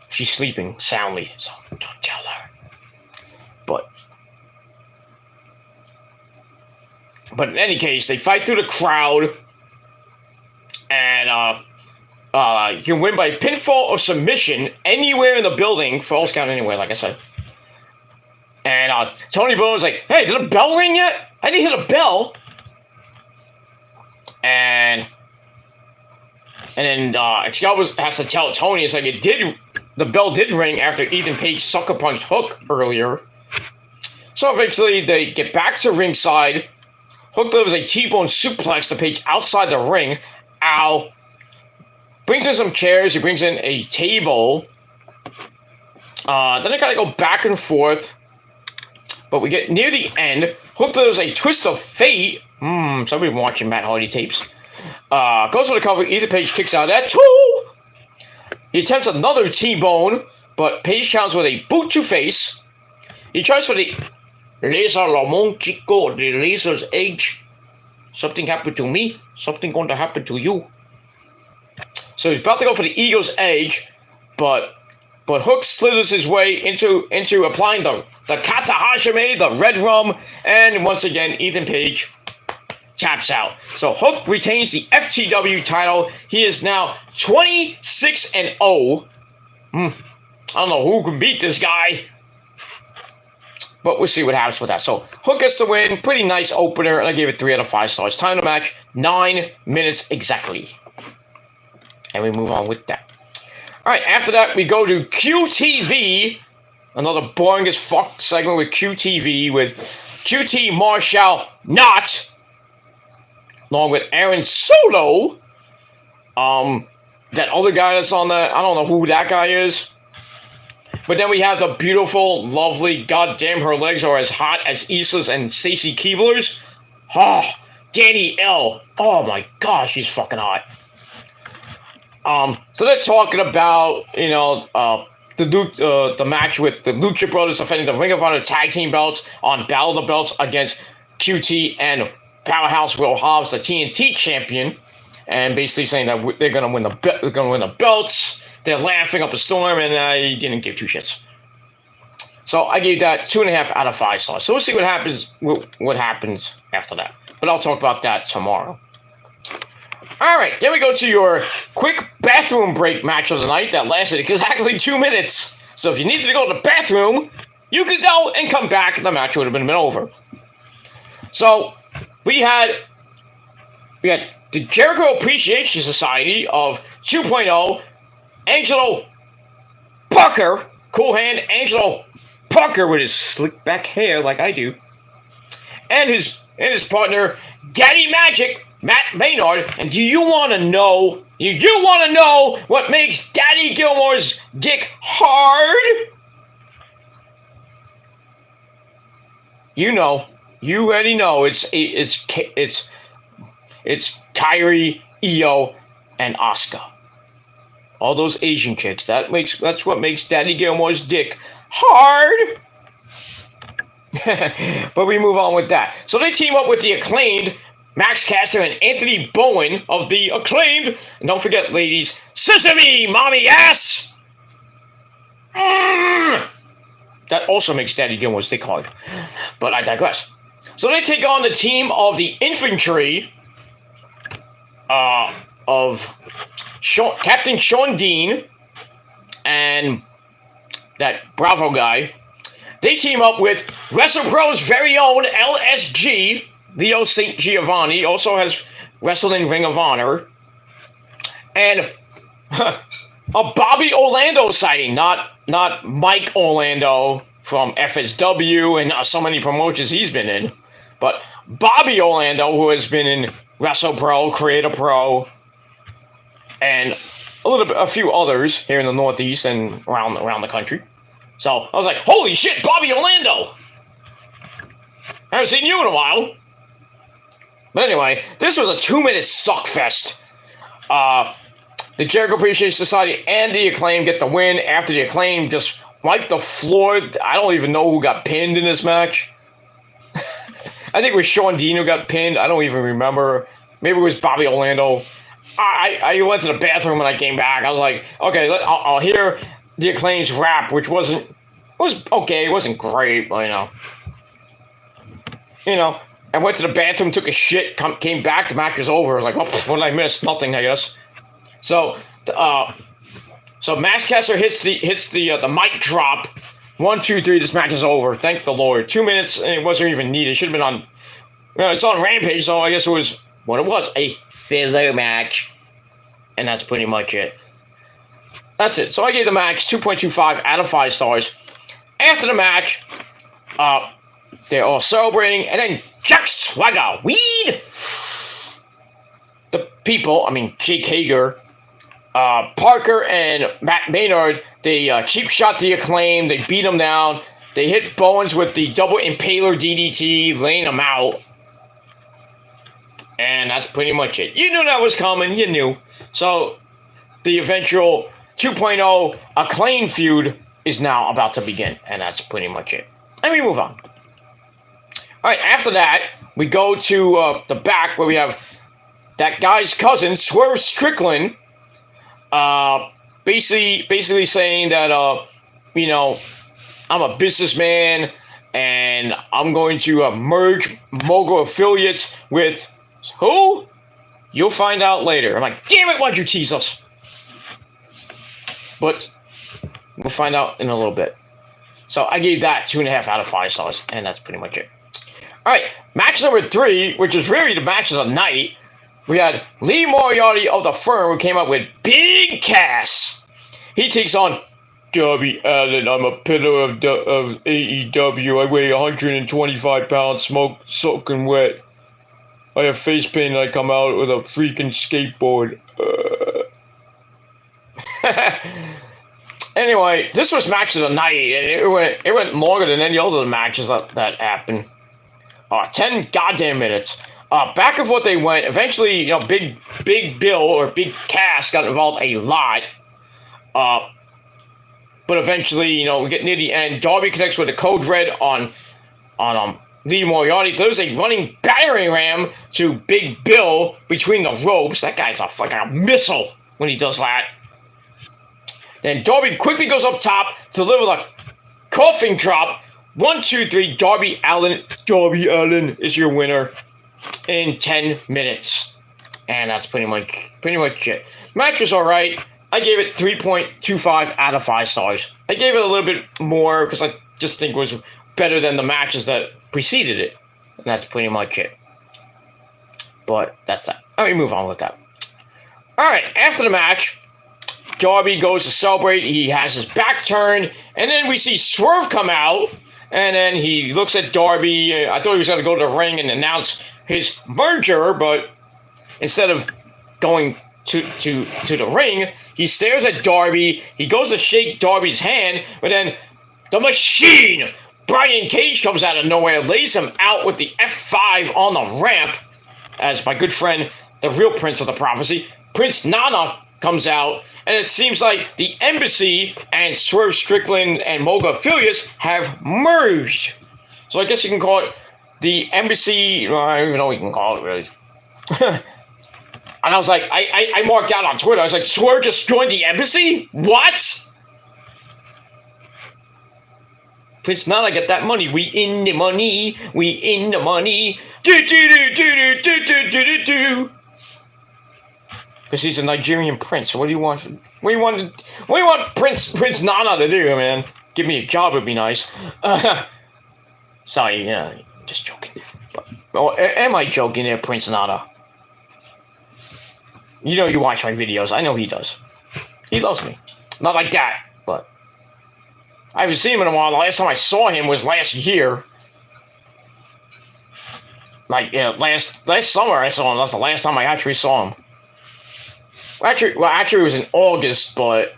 She's sleeping soundly, so don't tell her. But in any case, they fight through the crowd, and you can win by pinfall or submission anywhere in the building. Falls count anywhere, like I said. And Tony Bone's like, hey, did the bell ring yet? I didn't hear the bell. And then Excalibur has to tell Tony, it's like, the bell did ring after Ethan Page sucker punched Hook earlier. So eventually they get back to ringside. Hook delivers a T-bone suplex to Page outside the ring. Ow. Brings in some chairs. He brings in a table. Then they kind of go back and forth. But we get near the end. Hook delivers a twist of fate. Somebody watching Matt Hardy tapes. Goes for the cover. Ethan Page kicks out of that too. He attempts another T-bone, but Page counts with a boot to face. He tries for the Laser Lamont Chico, the laser's edge. Something happened to me. Something going to happen to you. So he's about to go for the Eagle's edge, but Hook slithers his way into applying the Kata Hashime, the red rum, and once again Ethan Page taps out. So Hook retains the FTW title. He is now 26-0. I don't know who can beat this guy. But we'll see what happens with that. So, Hook gets the win. Pretty nice opener. And I gave it 3 out of 5 stars. Time to match, 9 minutes exactly. And we move on with that. Alright, after that, we go to QTV. Another boring as fuck segment with QTV. With QT Marshall Not. Along with Aaron Solo. That other guy that's on the... I don't know who that guy is. But then we have the beautiful, lovely, goddamn, her legs are as hot as Issa's and Stacy Keibler's. Danny L. Oh my gosh, she's fucking hot. So they're talking about, the match with the Lucha Brothers defending the Ring of Honor tag team belts on Battle of the Belts against QT and Powerhouse Will Hobbs, the TNT champion, and basically saying that they're gonna win the belts. They're laughing up a storm, and I didn't give 2 shits. So I gave that 2.5 out of 5 stars. So we'll see what happens. What happens after that? But I'll talk about that tomorrow. All right, then we go to your quick bathroom break match of the night that lasted exactly 2 minutes. So if you needed to go to the bathroom, you could go and come back, and the match would have been over. So we had the Jericho Appreciation Society of 2.0. Angelo Parker, cool hand, Angelo Parker with his slick back hair like I do, and his partner, Daddy Magic, Matt Maynard. And do you want to know? You want to know what makes Daddy Gilmore's dick hard? You know, you already know. It's Kyrie, Io, and Asuka. All those Asian chicks. That's what makes Daddy Gilmore's dick hard. But we move on with that. So they team up with the Acclaimed, Max Caster and Anthony Bowen of the Acclaimed. And don't forget, ladies, Sesame Mommy Ass. That also makes Daddy Gilmore's dick hard. But I digress. So they take on the team of the Infantry of Captain Sean Dean and that Bravo guy. They team up with WrestlePro's very own LSG, Leo St. Giovanni, also has wrestled in Ring of Honor, and a Bobby Orlando sighting, not Mike Orlando from FSW and so many promotions he's been in. But Bobby Orlando, who has been in Wrestle Pro, Creator Pro, and a few others here in the Northeast and around the country. So I was like, holy shit, Bobby Orlando! I haven't seen you in a while. But anyway, this was a 2-minute suckfest. The Jericho Appreciation Society and the Acclaim get the win after the Acclaim just wiped the floor. I don't even know who got pinned in this match. I think it was Sean Dean who got pinned. I don't even remember. Maybe it was Bobby Orlando. I went to the bathroom when I came back. I was like, okay, I'll hear the Acclaim's rap, which was okay. It wasn't great, but I went to the bathroom, took a shit, came back. The match was over. I was like, well, what did I miss? Nothing, I guess. So Maskcaster hits the mic drop. 1, 2, 3. This match is over. Thank the Lord. 2 minutes, and it wasn't even needed. It should have been on. It's on Rampage, so I guess it was what it was, a filler match, and that's pretty much it. That's it. So I gave the match 2.25 out of 5 stars. After the match, they're all celebrating, and then Jack Swagger, weed. The people, Jake Hager, Parker and Matt Maynard, they cheap shot the Acclaim. They beat him down. They hit Bowens with the double impaler DDT, laying him out. And that's pretty much it. You knew that was coming. You knew. So the eventual 2.0 Acclaim feud is now about to begin. And that's pretty much it. And we move on. All right, after that, we go to the back where we have that guy's cousin, Swerve Strickland, basically saying that, I'm a businessman and I'm going to merge Mogul Affiliates with who? You'll find out later. I'm like, damn it, why'd you tease us? But we'll find out in a little bit. So I gave that 2.5 out of 5 stars, and that's pretty much it. All right, match number 3, which is really the match of the night. We had Lee Moriarty of the Firm, who came up with Big Cass. He takes on Darby Allin. I'm a pillar of AEW. I weigh 125 pounds, smoke soaking wet. I have face paint and I come out with a freaking skateboard. Anyway, this was match of the night. It went longer than any other matches that happened. 10 goddamn minutes. Back of what they went, eventually, Big Bill or Big Cass got involved a lot. But eventually, we get near the end. Darby connects with a Code Red on Lee Moriarty. There's a running battering ram to Big Bill between the ropes. That guy's like a missile when he does that. Then Darby quickly goes up top to deliver the coffin drop. 1, 2, 3. Darby Allin. Darby Allin is your winner in 10 minutes. And that's pretty much it. Match was alright. I gave it 3.25 out of 5 stars. I gave it a little bit more because I just think it was better than the matches that preceded it. And that's pretty much it. But that's that. Let me move on with that. Alright, after the match, Darby goes to celebrate. He has his back turned. And then we see Swerve come out. And then he looks at Darby. I thought he was going to go to the ring and announce his merger. But instead of going to the ring, he stares at Darby. He goes to shake Darby's hand. But then the Machine, Brian Cage, comes out of nowhere. Lays him out with the F5 on the ramp. As my good friend, the real Prince of the Prophecy, Prince Nana, comes out, and it seems like the Embassy and Swerve Strickland and Mogul Affiliates have merged. So I guess you can call it the Embassy. I don't even know what you can call it, really. And I was like, I marked out on Twitter. I was like, Swerve just joined the Embassy? What? Prince Nana, get that money. We in the money. We in the money. Do. Because he's a Nigerian prince. So what do you want? What do you want Prince Nana to do, man? Give me a job would be nice. Sorry, just joking. Am I joking there, Prince Nana? You watch my videos. I know he does. He loves me. Not like that, but I haven't seen him in a while. The last time I saw him was last year. Like, yeah, last summer I saw him. That's the last time I actually saw him. Actually, it was in August, but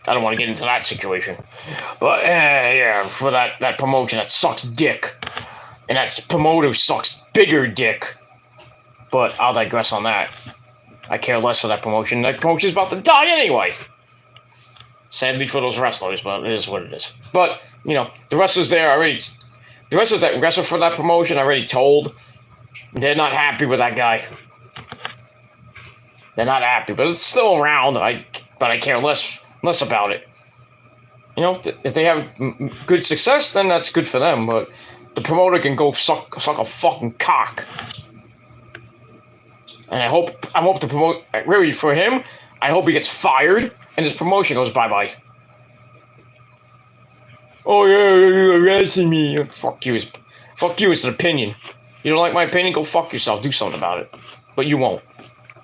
I don't want to get into that situation. But, yeah, for that promotion, that sucks dick. And that promoter sucks bigger dick. But I'll digress on that. I care less for that promotion. That promotion's about to die anyway. Sadly for those wrestlers, but it is what it is. But, you know, the wrestlers there already... The wrestlers that wrestle for that promotion already told. They're not happy with that guy. They're not happy, but it's still around. But I care less about it. You know, if they have good success, then that's good for them. But the promoter can go suck a fucking cock. And I hope the promote really for him. I hope he gets fired and his promotion goes bye-bye. Oh yeah, you're harassing me. Fuck you. It's an opinion. You don't like my opinion? Go fuck yourself. Do something about it. But you won't.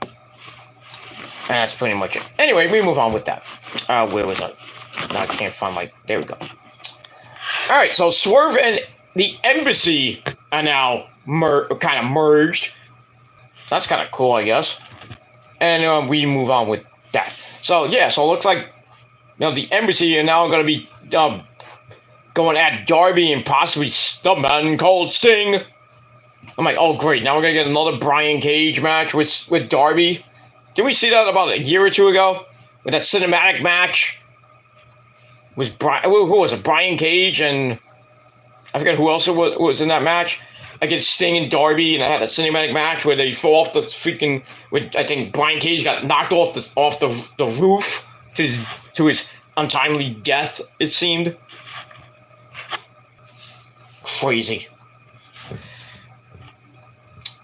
And that's pretty much it. Anyway, we move on with that. Where was I? Now I can't find my... There we go. Alright, so Swerve and the Embassy are now kind of merged. That's kind of cool, I guess. And we move on with that. So, yeah, so it looks like, you know, the Embassy are now going to be going at Darby and possibly the Man Called Sting. I'm like, oh, great. Now we're going to get another Brian Cage match with Darby. Didn't we see that about a year or two ago? With that cinematic match? Who was it? Brian Cage and... I forget who else was in that match. Against Sting and Darby, and I had a cinematic match where they fall off the freaking... I think Brian Cage got knocked off the roof to his untimely death, it seemed. Crazy.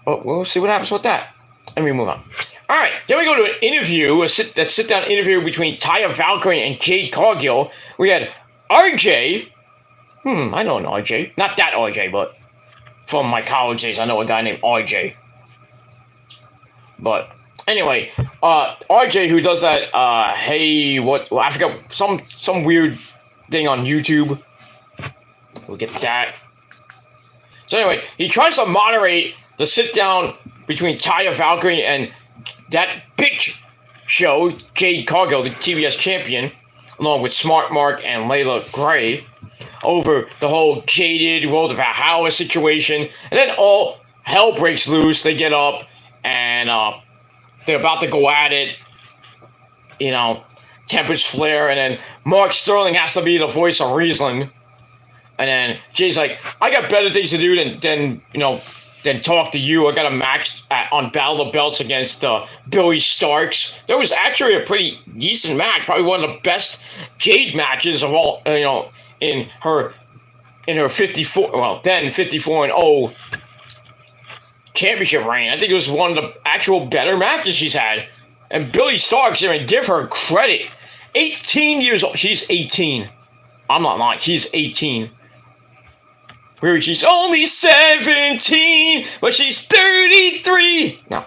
But we'll see what happens with that. Let me move on. Alright, then we go to an interview, a sit-down interview between Taya Valkyrie and Jade Cargill. We had RJ. I know an RJ. Not that RJ, but from my college days, I know a guy named RJ. But anyway, RJ, who does that, I forgot, some weird thing on YouTube. We'll get to that. So anyway, he tries to moderate the sit-down between Taya Valkyrie and that bitch show, Jade Cargill, the TBS champion, along with Smart Mark and Layla Gray, over the whole Jaded Road to Valhalla situation. And then all hell breaks loose. They get up and they're about to go at it. You know, tempers flare, and then Mark Sterling has to be the voice of reason. And then Jay's like, I got better things to do than talk to you. I got a match on Battle of the Belts against Billy Starks. That was actually a pretty decent match. Probably one of the best Jade matches of all, in her 54-0 championship reign. I think it was one of the actual better matches she's had. And Billy Starks, give her credit. 18 years old. She's 18. I'm not lying. She's 18. Where she's only 17, but she's 33. No.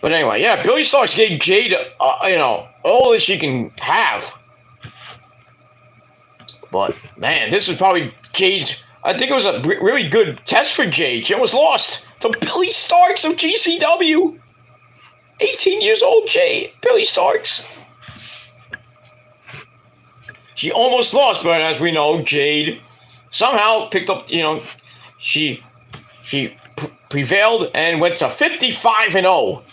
But anyway, yeah, Billy Starks gave Jade, all that she can have. But, man, this was probably Jade's... I think it was a really good test for Jade. She almost lost to Billy Starks of GCW. 18 years old, Jade. Billy Starks. She almost lost, but as we know, Jade somehow picked up, she prevailed and went to 55-0.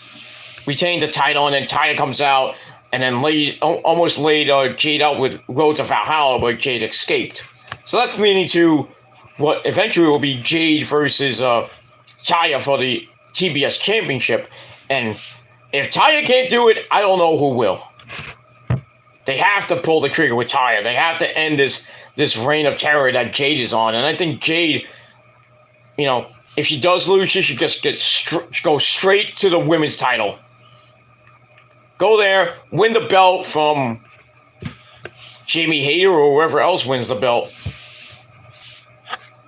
Retained the title, and then Taya comes out and then almost laid Jade out with Road to Valhalla, but Jade escaped. So that's leading to what eventually will be Jade versus Taya for the TBS Championship. And if Taya can't do it, I don't know who will. They have to pull the trigger with Taya. They have to end this reign of terror that Jade is on. And I think Jade, if she does lose, she should just go straight to the women's title. Go there, win the belt from Jamie Hayter or whoever else wins the belt.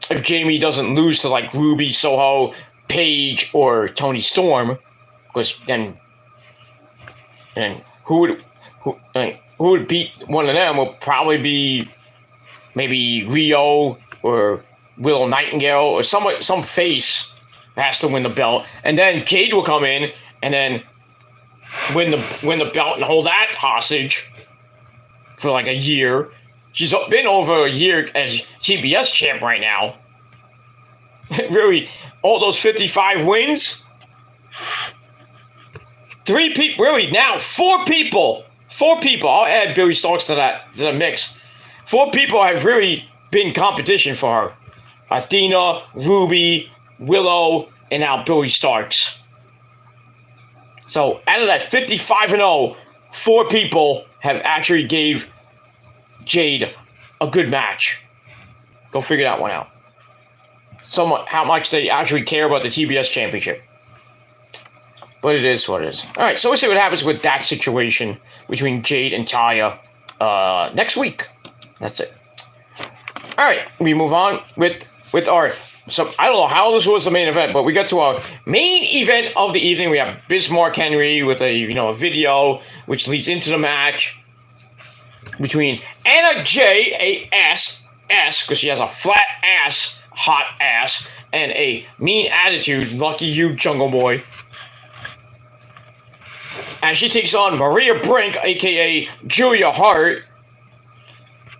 If Jamie doesn't lose to like Ruby Soho, Paige, or Toni Storm, because then who would who would beat one of them will probably be maybe Rio or Willow Nightingale or some face has to win the belt, and then Jade will come in and then win the belt and hold that hostage for like a year. She's been over a year as TBS champ right now. Really, all those 55 wins. 3 people, really now 4 people. 4 people. I'll add Billy Starks to the mix. 4 people have really been competition for her. Athena, Ruby, Willow, and now Billy Starks. So out of that 55-0, 4 people have actually gave Jade a good match. Go figure that one out. How much they actually care about the TBS championship. But it is what it is. All right, so we'll see what happens with that situation between Jade and Taya next week. That's it. All right, we move on with our. So I don't know how this was the main event, but we got to our main event of the evening. We have Bismarck Henry with a video which leads into the match between Anna J, because she has a flat ass, hot ass, and a mean attitude. Lucky you, Jungle Boy. And she takes on Maria Brink, aka Julia Hart.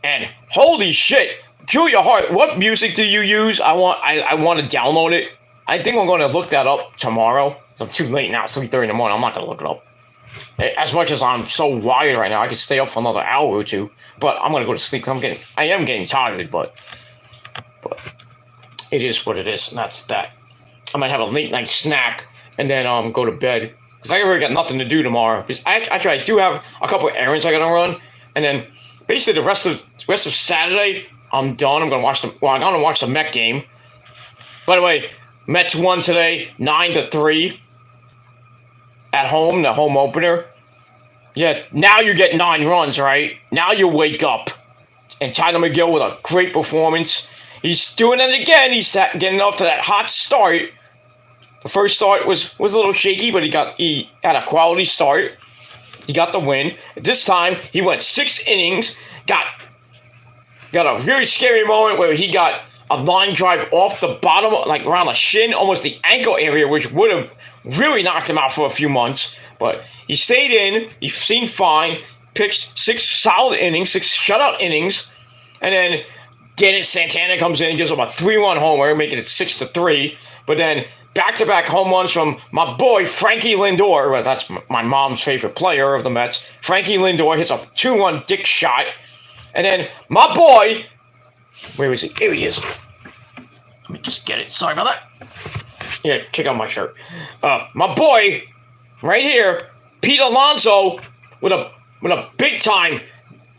And holy shit, Julia Hart, what music do you use? I want to download it. I think I'm going to look that up tomorrow. I'm too late now, 3:30 in the morning. I'm not going to look it up. As much as I'm so wired right now, I could stay up for another hour or two. But I'm going to go to sleep. I am getting tired, but it is what it is. And that's that. I might have a late night snack and then go to bed. Because I really got nothing to do tomorrow. Because I do have a couple of errands I got to run. And then basically the rest of Saturday, I'm done. I'm going to watch the Met game. By the way, Mets won today, 9-3. At home, the home opener. Yeah, now you get 9 runs, right? Now you wake up. And Tyler McGill with a great performance. He's doing it again. He's getting off to that hot start. The first start was a little shaky, but he had a quality start. He got the win. This time, he went 6 innings. Got a really scary moment where he got a line drive off the bottom, like around the shin, almost the ankle area, which would have really knocked him out for a few months. But he stayed in. He seemed fine. Pitched 6 solid innings, 6 shutout innings. And then Dennis Santana comes in and gives him a 3-run homer, making it 6-3. But then back-to-back home runs from my boy, Frankie Lindor. Well, that's my mom's favorite player of the Mets. Frankie Lindor hits a 2-run dick shot. And then my boy, where is he? Here he is. Let me just get it. Sorry about that. Yeah, check out my shirt. My boy, right here, Pete Alonso, with a big-time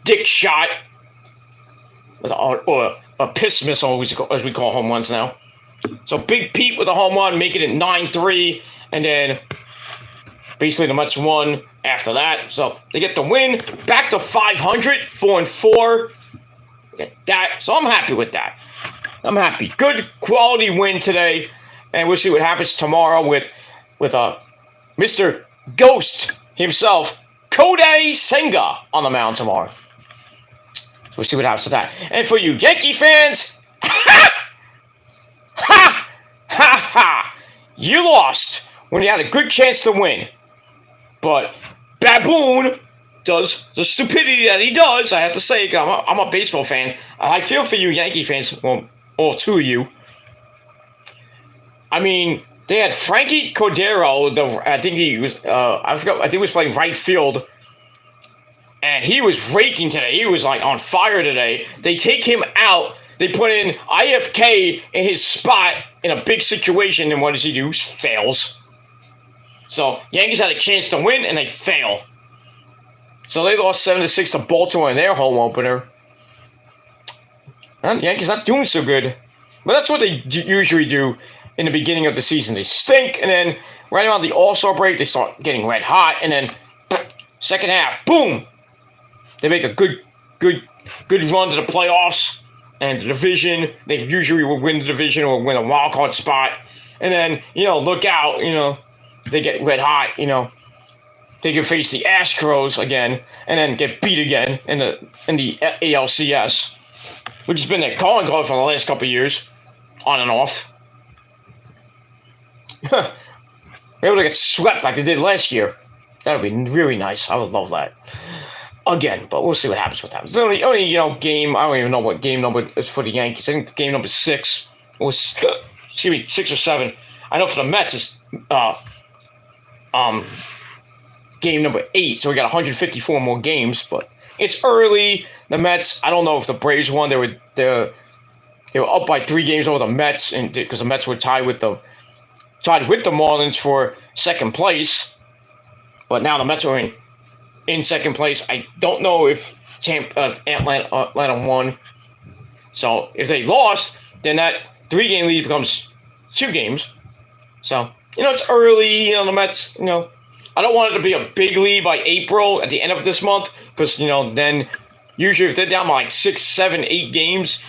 dick shot. Or a piss missile, as we call home runs now. So Big Pete with a home run, making it 9-3, and then basically the Mets won after that. So they get the win, back to 500, 4-4. Get that. So I'm happy with that. I'm happy. Good quality win today, and we'll see what happens tomorrow with Mr. Ghost himself, Kodai Senga, on the mound tomorrow. So we'll see what happens with that. And for you Yankee fans, you lost when you had a good chance to win. But Baboon does the stupidity that he does. I have to say, I'm a baseball fan. I feel for you Yankee fans, well, all 2 of you. I mean, they had Frankie Cordero. I think he was playing right field. And he was raking today. He was like on fire today. They take him out. They put in IFK in his spot in a big situation, and what does he do? Fails. So Yankees had a chance to win, and they fail. So they lost 7-6 to Baltimore in their home opener. And the Yankees not doing so good. But that's what they usually do in the beginning of the season. They stink, and then right around the All-Star break, they start getting red hot, and then second half, boom! They make a good run to the playoffs. And the division, they usually will win the division or win a wild card spot. And then, look out, they get red hot, they could face the Astros again and then get beat again in the ALCS, which has been their calling card for the last couple of years, on and off. They're able to get swept like they did last year. That would be really nice. I would love that. Again, but we'll see what happens with that. It's the only game. I don't even know what game number is for the Yankees. I think game number 6 was, excuse me, 6 or 7. I know for the Mets it's game number 8. So we got 154 more games, but it's early. The Mets. I don't know if the Braves won. They were up by 3 games over the Mets, and because the Mets were tied with the Marlins for second place. But now the Mets are in second place. I don't know if Atlanta won. So if they lost, then that 3-game lead becomes 2 games. So, it's early, the Mets, I don't want it to be a big lead by April at the end of this month, because, then usually if they're down by like 6, 7, 8 games,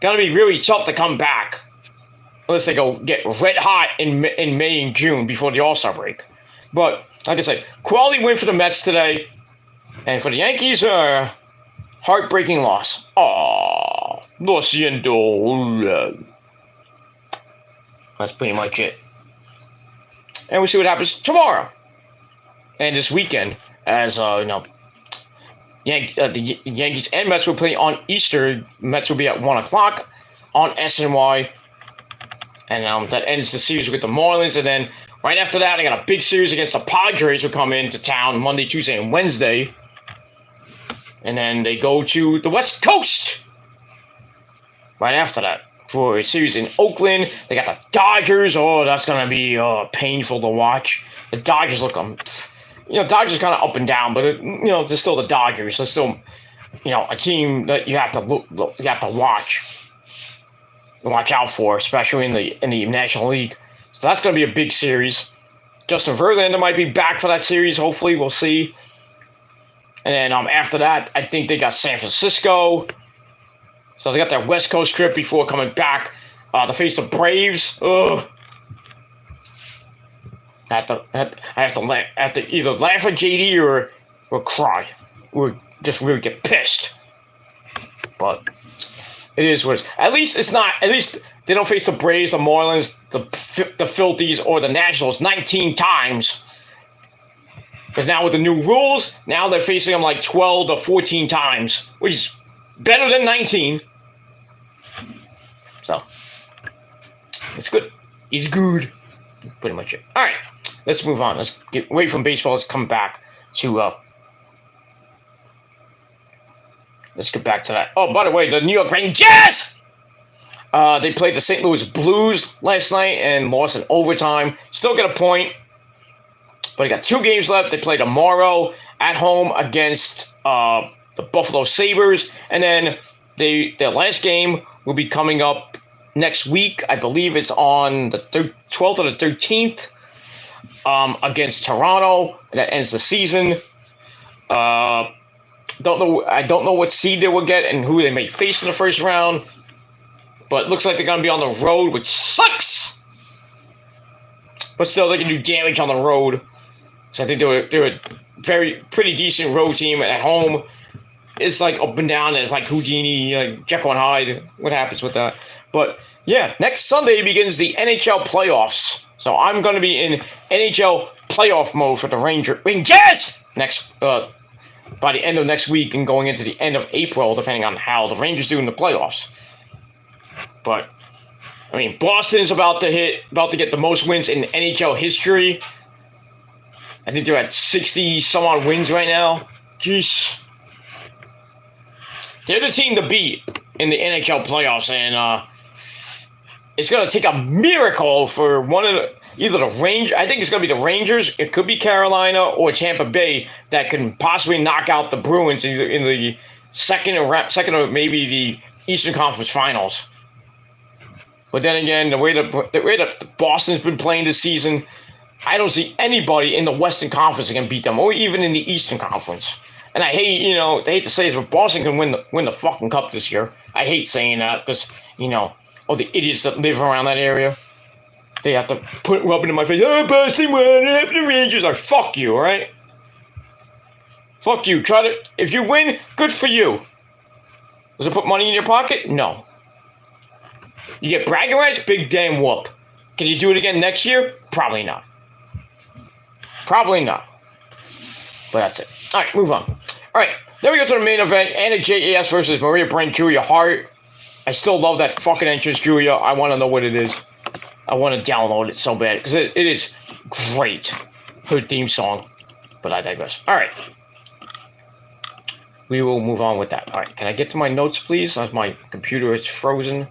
gonna be really tough to come back. Unless they go get red hot in May and June before the All-Star break. But, like I said, quality win for the Mets today. And for the Yankees, heartbreaking loss. Aww, lo siento. That's pretty much it. And we'll see what happens tomorrow. And this weekend, as, the Yankees and Mets will play on Easter. Mets will be at 1 o'clock on SNY. And that ends the series with the Marlins. And then right after that, I got a big series against the Padres who come into town Monday, Tuesday, and Wednesday. And then they go to the West Coast right after that for a series in Oakland. They got the Dodgers. Oh, that's going to be painful to watch. The Dodgers look, Dodgers kind of up and down, but, they're still the Dodgers. They're still, a team that you have to watch out for, especially in the National League. So that's going to be a big series. Justin Verlander might be back for that series. Hopefully, we'll see. And then after that, I think they got San Francisco. So they got their West Coast trip before coming back to face the Braves. Ugh. I have to either laugh at JD or cry. Or just really get pissed. But it is what it is. At least they don't face the Braves, the Marlins, the Phillies, or the Nationals 19 times. Because now with the new rules, now they're facing them like 12 to 14 times, which is better than 19. So, it's good. It's good. Pretty much it. All right, let's move on. Let's get away from baseball. Let's come back to... let's get back to that. Oh, by the way, the New York Rangers! They played the St. Louis Blues last night and lost in overtime. Still get a point. But they got 2 games left. They play tomorrow at home against the Buffalo Sabres. And then their last game will be coming up next week. I believe it's on the 12th or the 13th against Toronto. That ends the season. I don't know what seed they will get and who they may face in the first round. But it looks like they're going to be on the road, which sucks. But still, they can do damage on the road. So I think they're a pretty decent road team at home. It's like up and down. It's like Houdini, Jekyll and Hyde. What happens with that? But yeah, next Sunday begins the NHL playoffs. So I'm going to be in NHL playoff mode for the Rangers next by the end of next week and going into the end of April, depending on how the Rangers do in the playoffs. But I mean, Boston is about to get the most wins in NHL history. I think they're at 60-some-odd wins right now. Jeez. They're the team to beat in the NHL playoffs, and it's going to take a miracle for either the Rangers. I think it's going to be the Rangers. It could be Carolina or Tampa Bay that can possibly knock out the Bruins in the second or maybe the Eastern Conference Finals. But then again, the way that Boston's been playing this season, I don't see anybody in the Western Conference that can beat them, or even in the Eastern Conference. And I hate, they hate to say this, but Boston can win the fucking cup this year. I hate saying that because, all the idiots that live around that area, they have to rub it in my face. Oh, Boston won, it happened to Rangers. Like, fuck you, all right? Fuck you. Try to. If you win, good for you. Does it put money in your pocket? No. You get bragging rights? Big damn whoop. Can you do it again next year? Probably not. Probably not. But that's it. Alright, move on. Alright, then we go to the main event. Anna J.A.S. versus Maria Brent, Julia Hart. I still love that fucking entrance, Julia. I want to know what it is. I want to download it so bad. Because it is great. Her theme song. But I digress. Alright. We will move on with that. Alright, can I get to my notes, please? As my computer is frozen.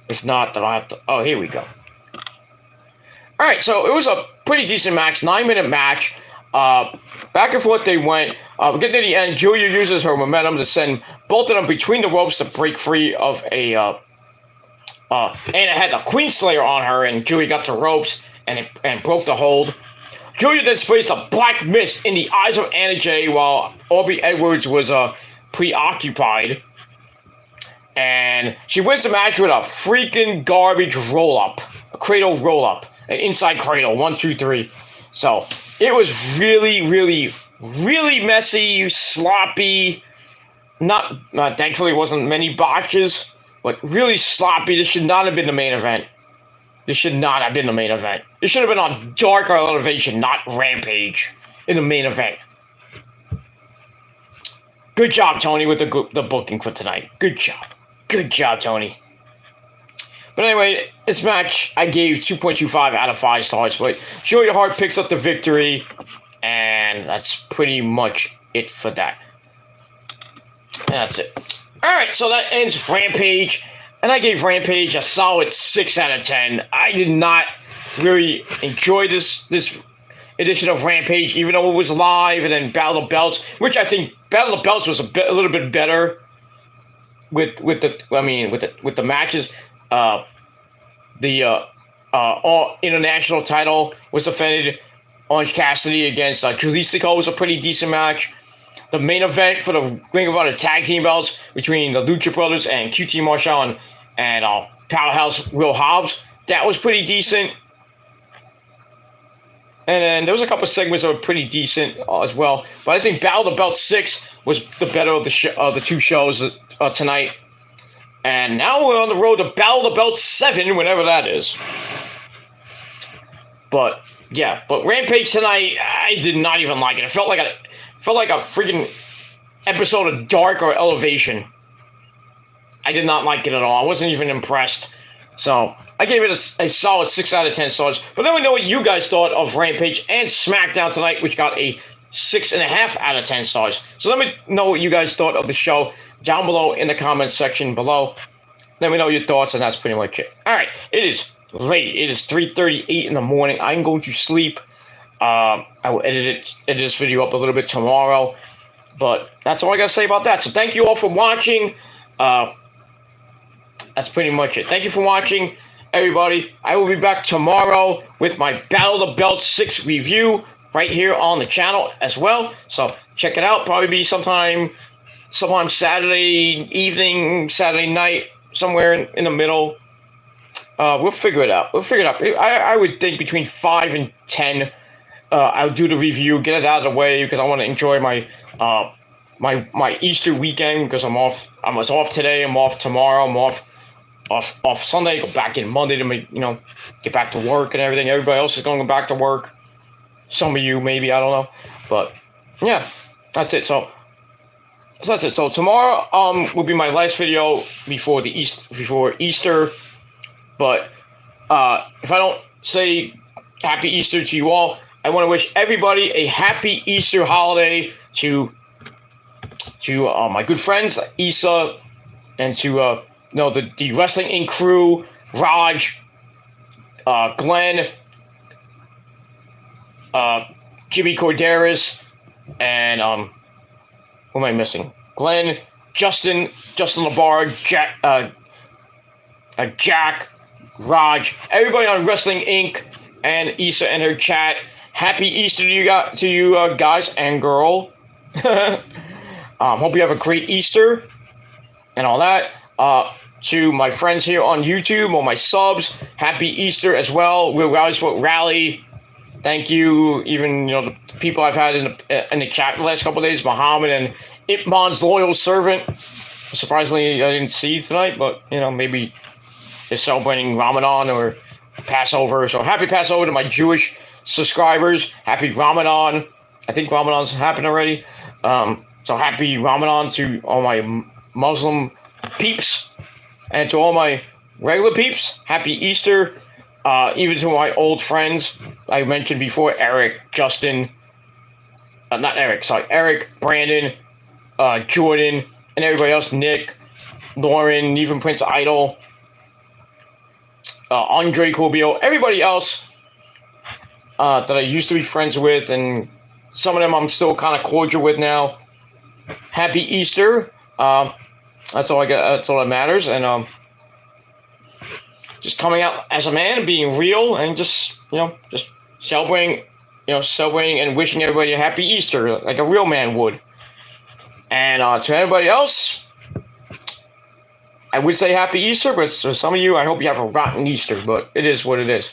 If not, then I'll have to... Oh, here we go. Alright, so it was a pretty decent match. 9-minute match. Back and forth they went. We're getting to the end. Julia uses her momentum to send both of them between the ropes to break free of a... Anna had the Queen Slayer on her, and Julia got the ropes and broke the hold. Julia then sprayed a black mist in the eyes of Anna Jay while Aubrey Edwards was preoccupied. And she wins the match with a freaking garbage roll-up. A cradle roll-up. An inside cradle. 1, 2, 3. So, it was really, really, really messy, sloppy. Not thankfully, it wasn't many botches. But really sloppy. This should not have been the main event. This should not have been the main event. This should have been on Dark Elevation, not Rampage, in the main event. Good job, Tony, with the booking for tonight. Good job. Good job, Tony. But anyway, this match, I gave 2.25 out of 5 stars. But Julia Hart picks up the victory. And that's pretty much it for that. And that's it. Alright, so that ends Rampage. And I gave Rampage a solid 6 out of 10. I did not really enjoy this edition of Rampage, even though it was live, and then Battle of the Belts, which I think Battle of the Belts was a little bit better with the matches. The all international title was defended. Orange Cassidy against Jalisco was a pretty decent match. The main event for the Ring of Honor tag team belts between the Lucha Brothers and QT Marshall and Powerhouse Will Hobbs, that was pretty decent. And then there was a couple of segments that were pretty decent as well. But I think Battle of the Belt 6 was the better of the two shows tonight. And now we're on the road to Battle of the Belt 7, whenever that is. But yeah, but Rampage tonight, I did not even like it. It felt like a freaking episode of Dark or Elevation. I did not like it at all. I wasn't even impressed. So I gave it a solid 6 out of 10 stars. But let me know what you guys thought of Rampage and Smackdown tonight, which got a 6.5 out of 10 stars. So let me know what you guys thought of the show down below in the comments section below. Let me know your thoughts, and that's pretty much it. All right, it is late. It is 3:38 in the morning. I'm going to sleep. I will edit this video up a little bit tomorrow. But that's all I got to say about that. So thank you all for watching. That's pretty much it. Thank you for watching, everybody. I will be back tomorrow with my Battle of the Belts 6 review right here on the channel as well. So check it out. Probably be sometime Saturday evening, Saturday night, somewhere in the middle. We'll figure it out. I would think between 5 and 10. I'll do the review, get it out of the way, because I want to enjoy my my Easter weekend, because I'm off. I was off today. I'm off tomorrow. I'm off Sunday. Go back in Monday to get back to work and everything. Everybody else is going back to work. Some of you maybe, I don't know, but yeah, that's it. So that's it. So tomorrow will be my last video before Easter. But if I don't say Happy Easter to you all, I want to wish everybody a happy Easter holiday to my good friends Issa, and to the Wrestling Inc. crew, Raj, Glenn, Jimmy Corderas, and who am I missing? Glenn, Justin LeBar, Jack, Raj, everybody on Wrestling Inc. and Issa and her chat. Happy Easter to you guys and girl. Hope you have a great Easter and all that. To my friends here on YouTube, or my subs, happy Easter as well. We'll rally Thank you, even the people I've had in the chat the last couple of days, Muhammad and Itman's loyal servant. Surprisingly, I didn't see tonight, but maybe they're celebrating Ramadan or Passover. So happy Passover to my Jewish subscribers. Happy Ramadan. I think Ramadan's happened already. So happy Ramadan to all my Muslim peeps, and to all my regular peeps. Happy Easter. Even to my old friends I mentioned before, Eric, Justin, Eric, Brandon, Jordan, and everybody else, Nick, Lauren, even Prince Idol, Andre Corbio, everybody else that I used to be friends with, and some of them I'm still kind of cordial with now. Happy Easter. That's all I got. That's all that matters. And just coming out as a man, being real, and just celebrating, celebrating and wishing everybody a happy Easter like a real man would. And to everybody else, I would say happy Easter, but for some of you, I hope you have a rotten Easter. But it is what it is.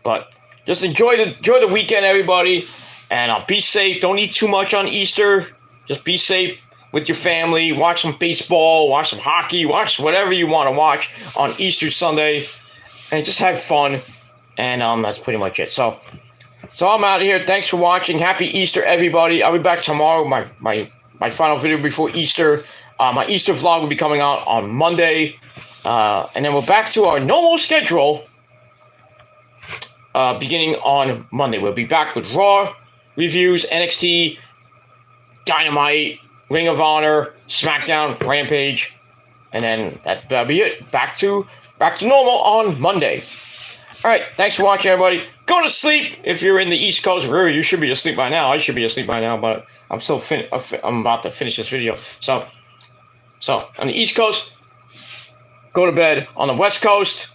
But just enjoy the weekend, everybody, and be safe. Don't eat too much on Easter. Just be safe with your family. Watch some baseball, watch some hockey, watch whatever you want to watch on Easter Sunday, and just have fun. And that's pretty much it. So I'm out of here. Thanks for watching. Happy Easter, everybody. I'll be back tomorrow. My final video before Easter. My Easter vlog will be coming out on Monday, and then we're back to our normal schedule beginning on Monday. We'll be back with Raw reviews, NXT, Dynamite, Ring of Honor, Smackdown, Rampage, and then that'll be it. Back to normal on Monday. All right, thanks for watching, everybody. Go to sleep if you're in the East Coast. Really, you should be asleep by now. I should be asleep by now, but I'm still I'm about to finish this video. So on the East Coast, go to bed. On the West Coast,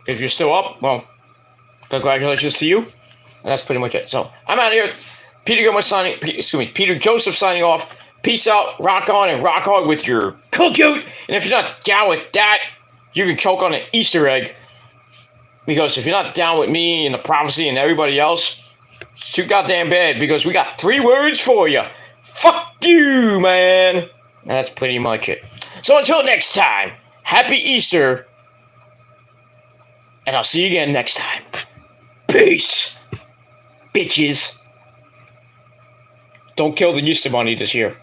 if you're still up, well, congratulations to you. And that's pretty much it. So I'm out of here. Peter Joseph signing off. Peace out, rock on, and rock hard with your cookout. And if you're not down with that, you can choke on an Easter egg. Because if you're not down with me and the prophecy and everybody else, it's too goddamn bad. Because we got 3 words for you. Fuck you, man. And that's pretty much it. So until next time, happy Easter. And I'll see you again next time. Peace. Bitches. Don't kill the Easter Bunny this year.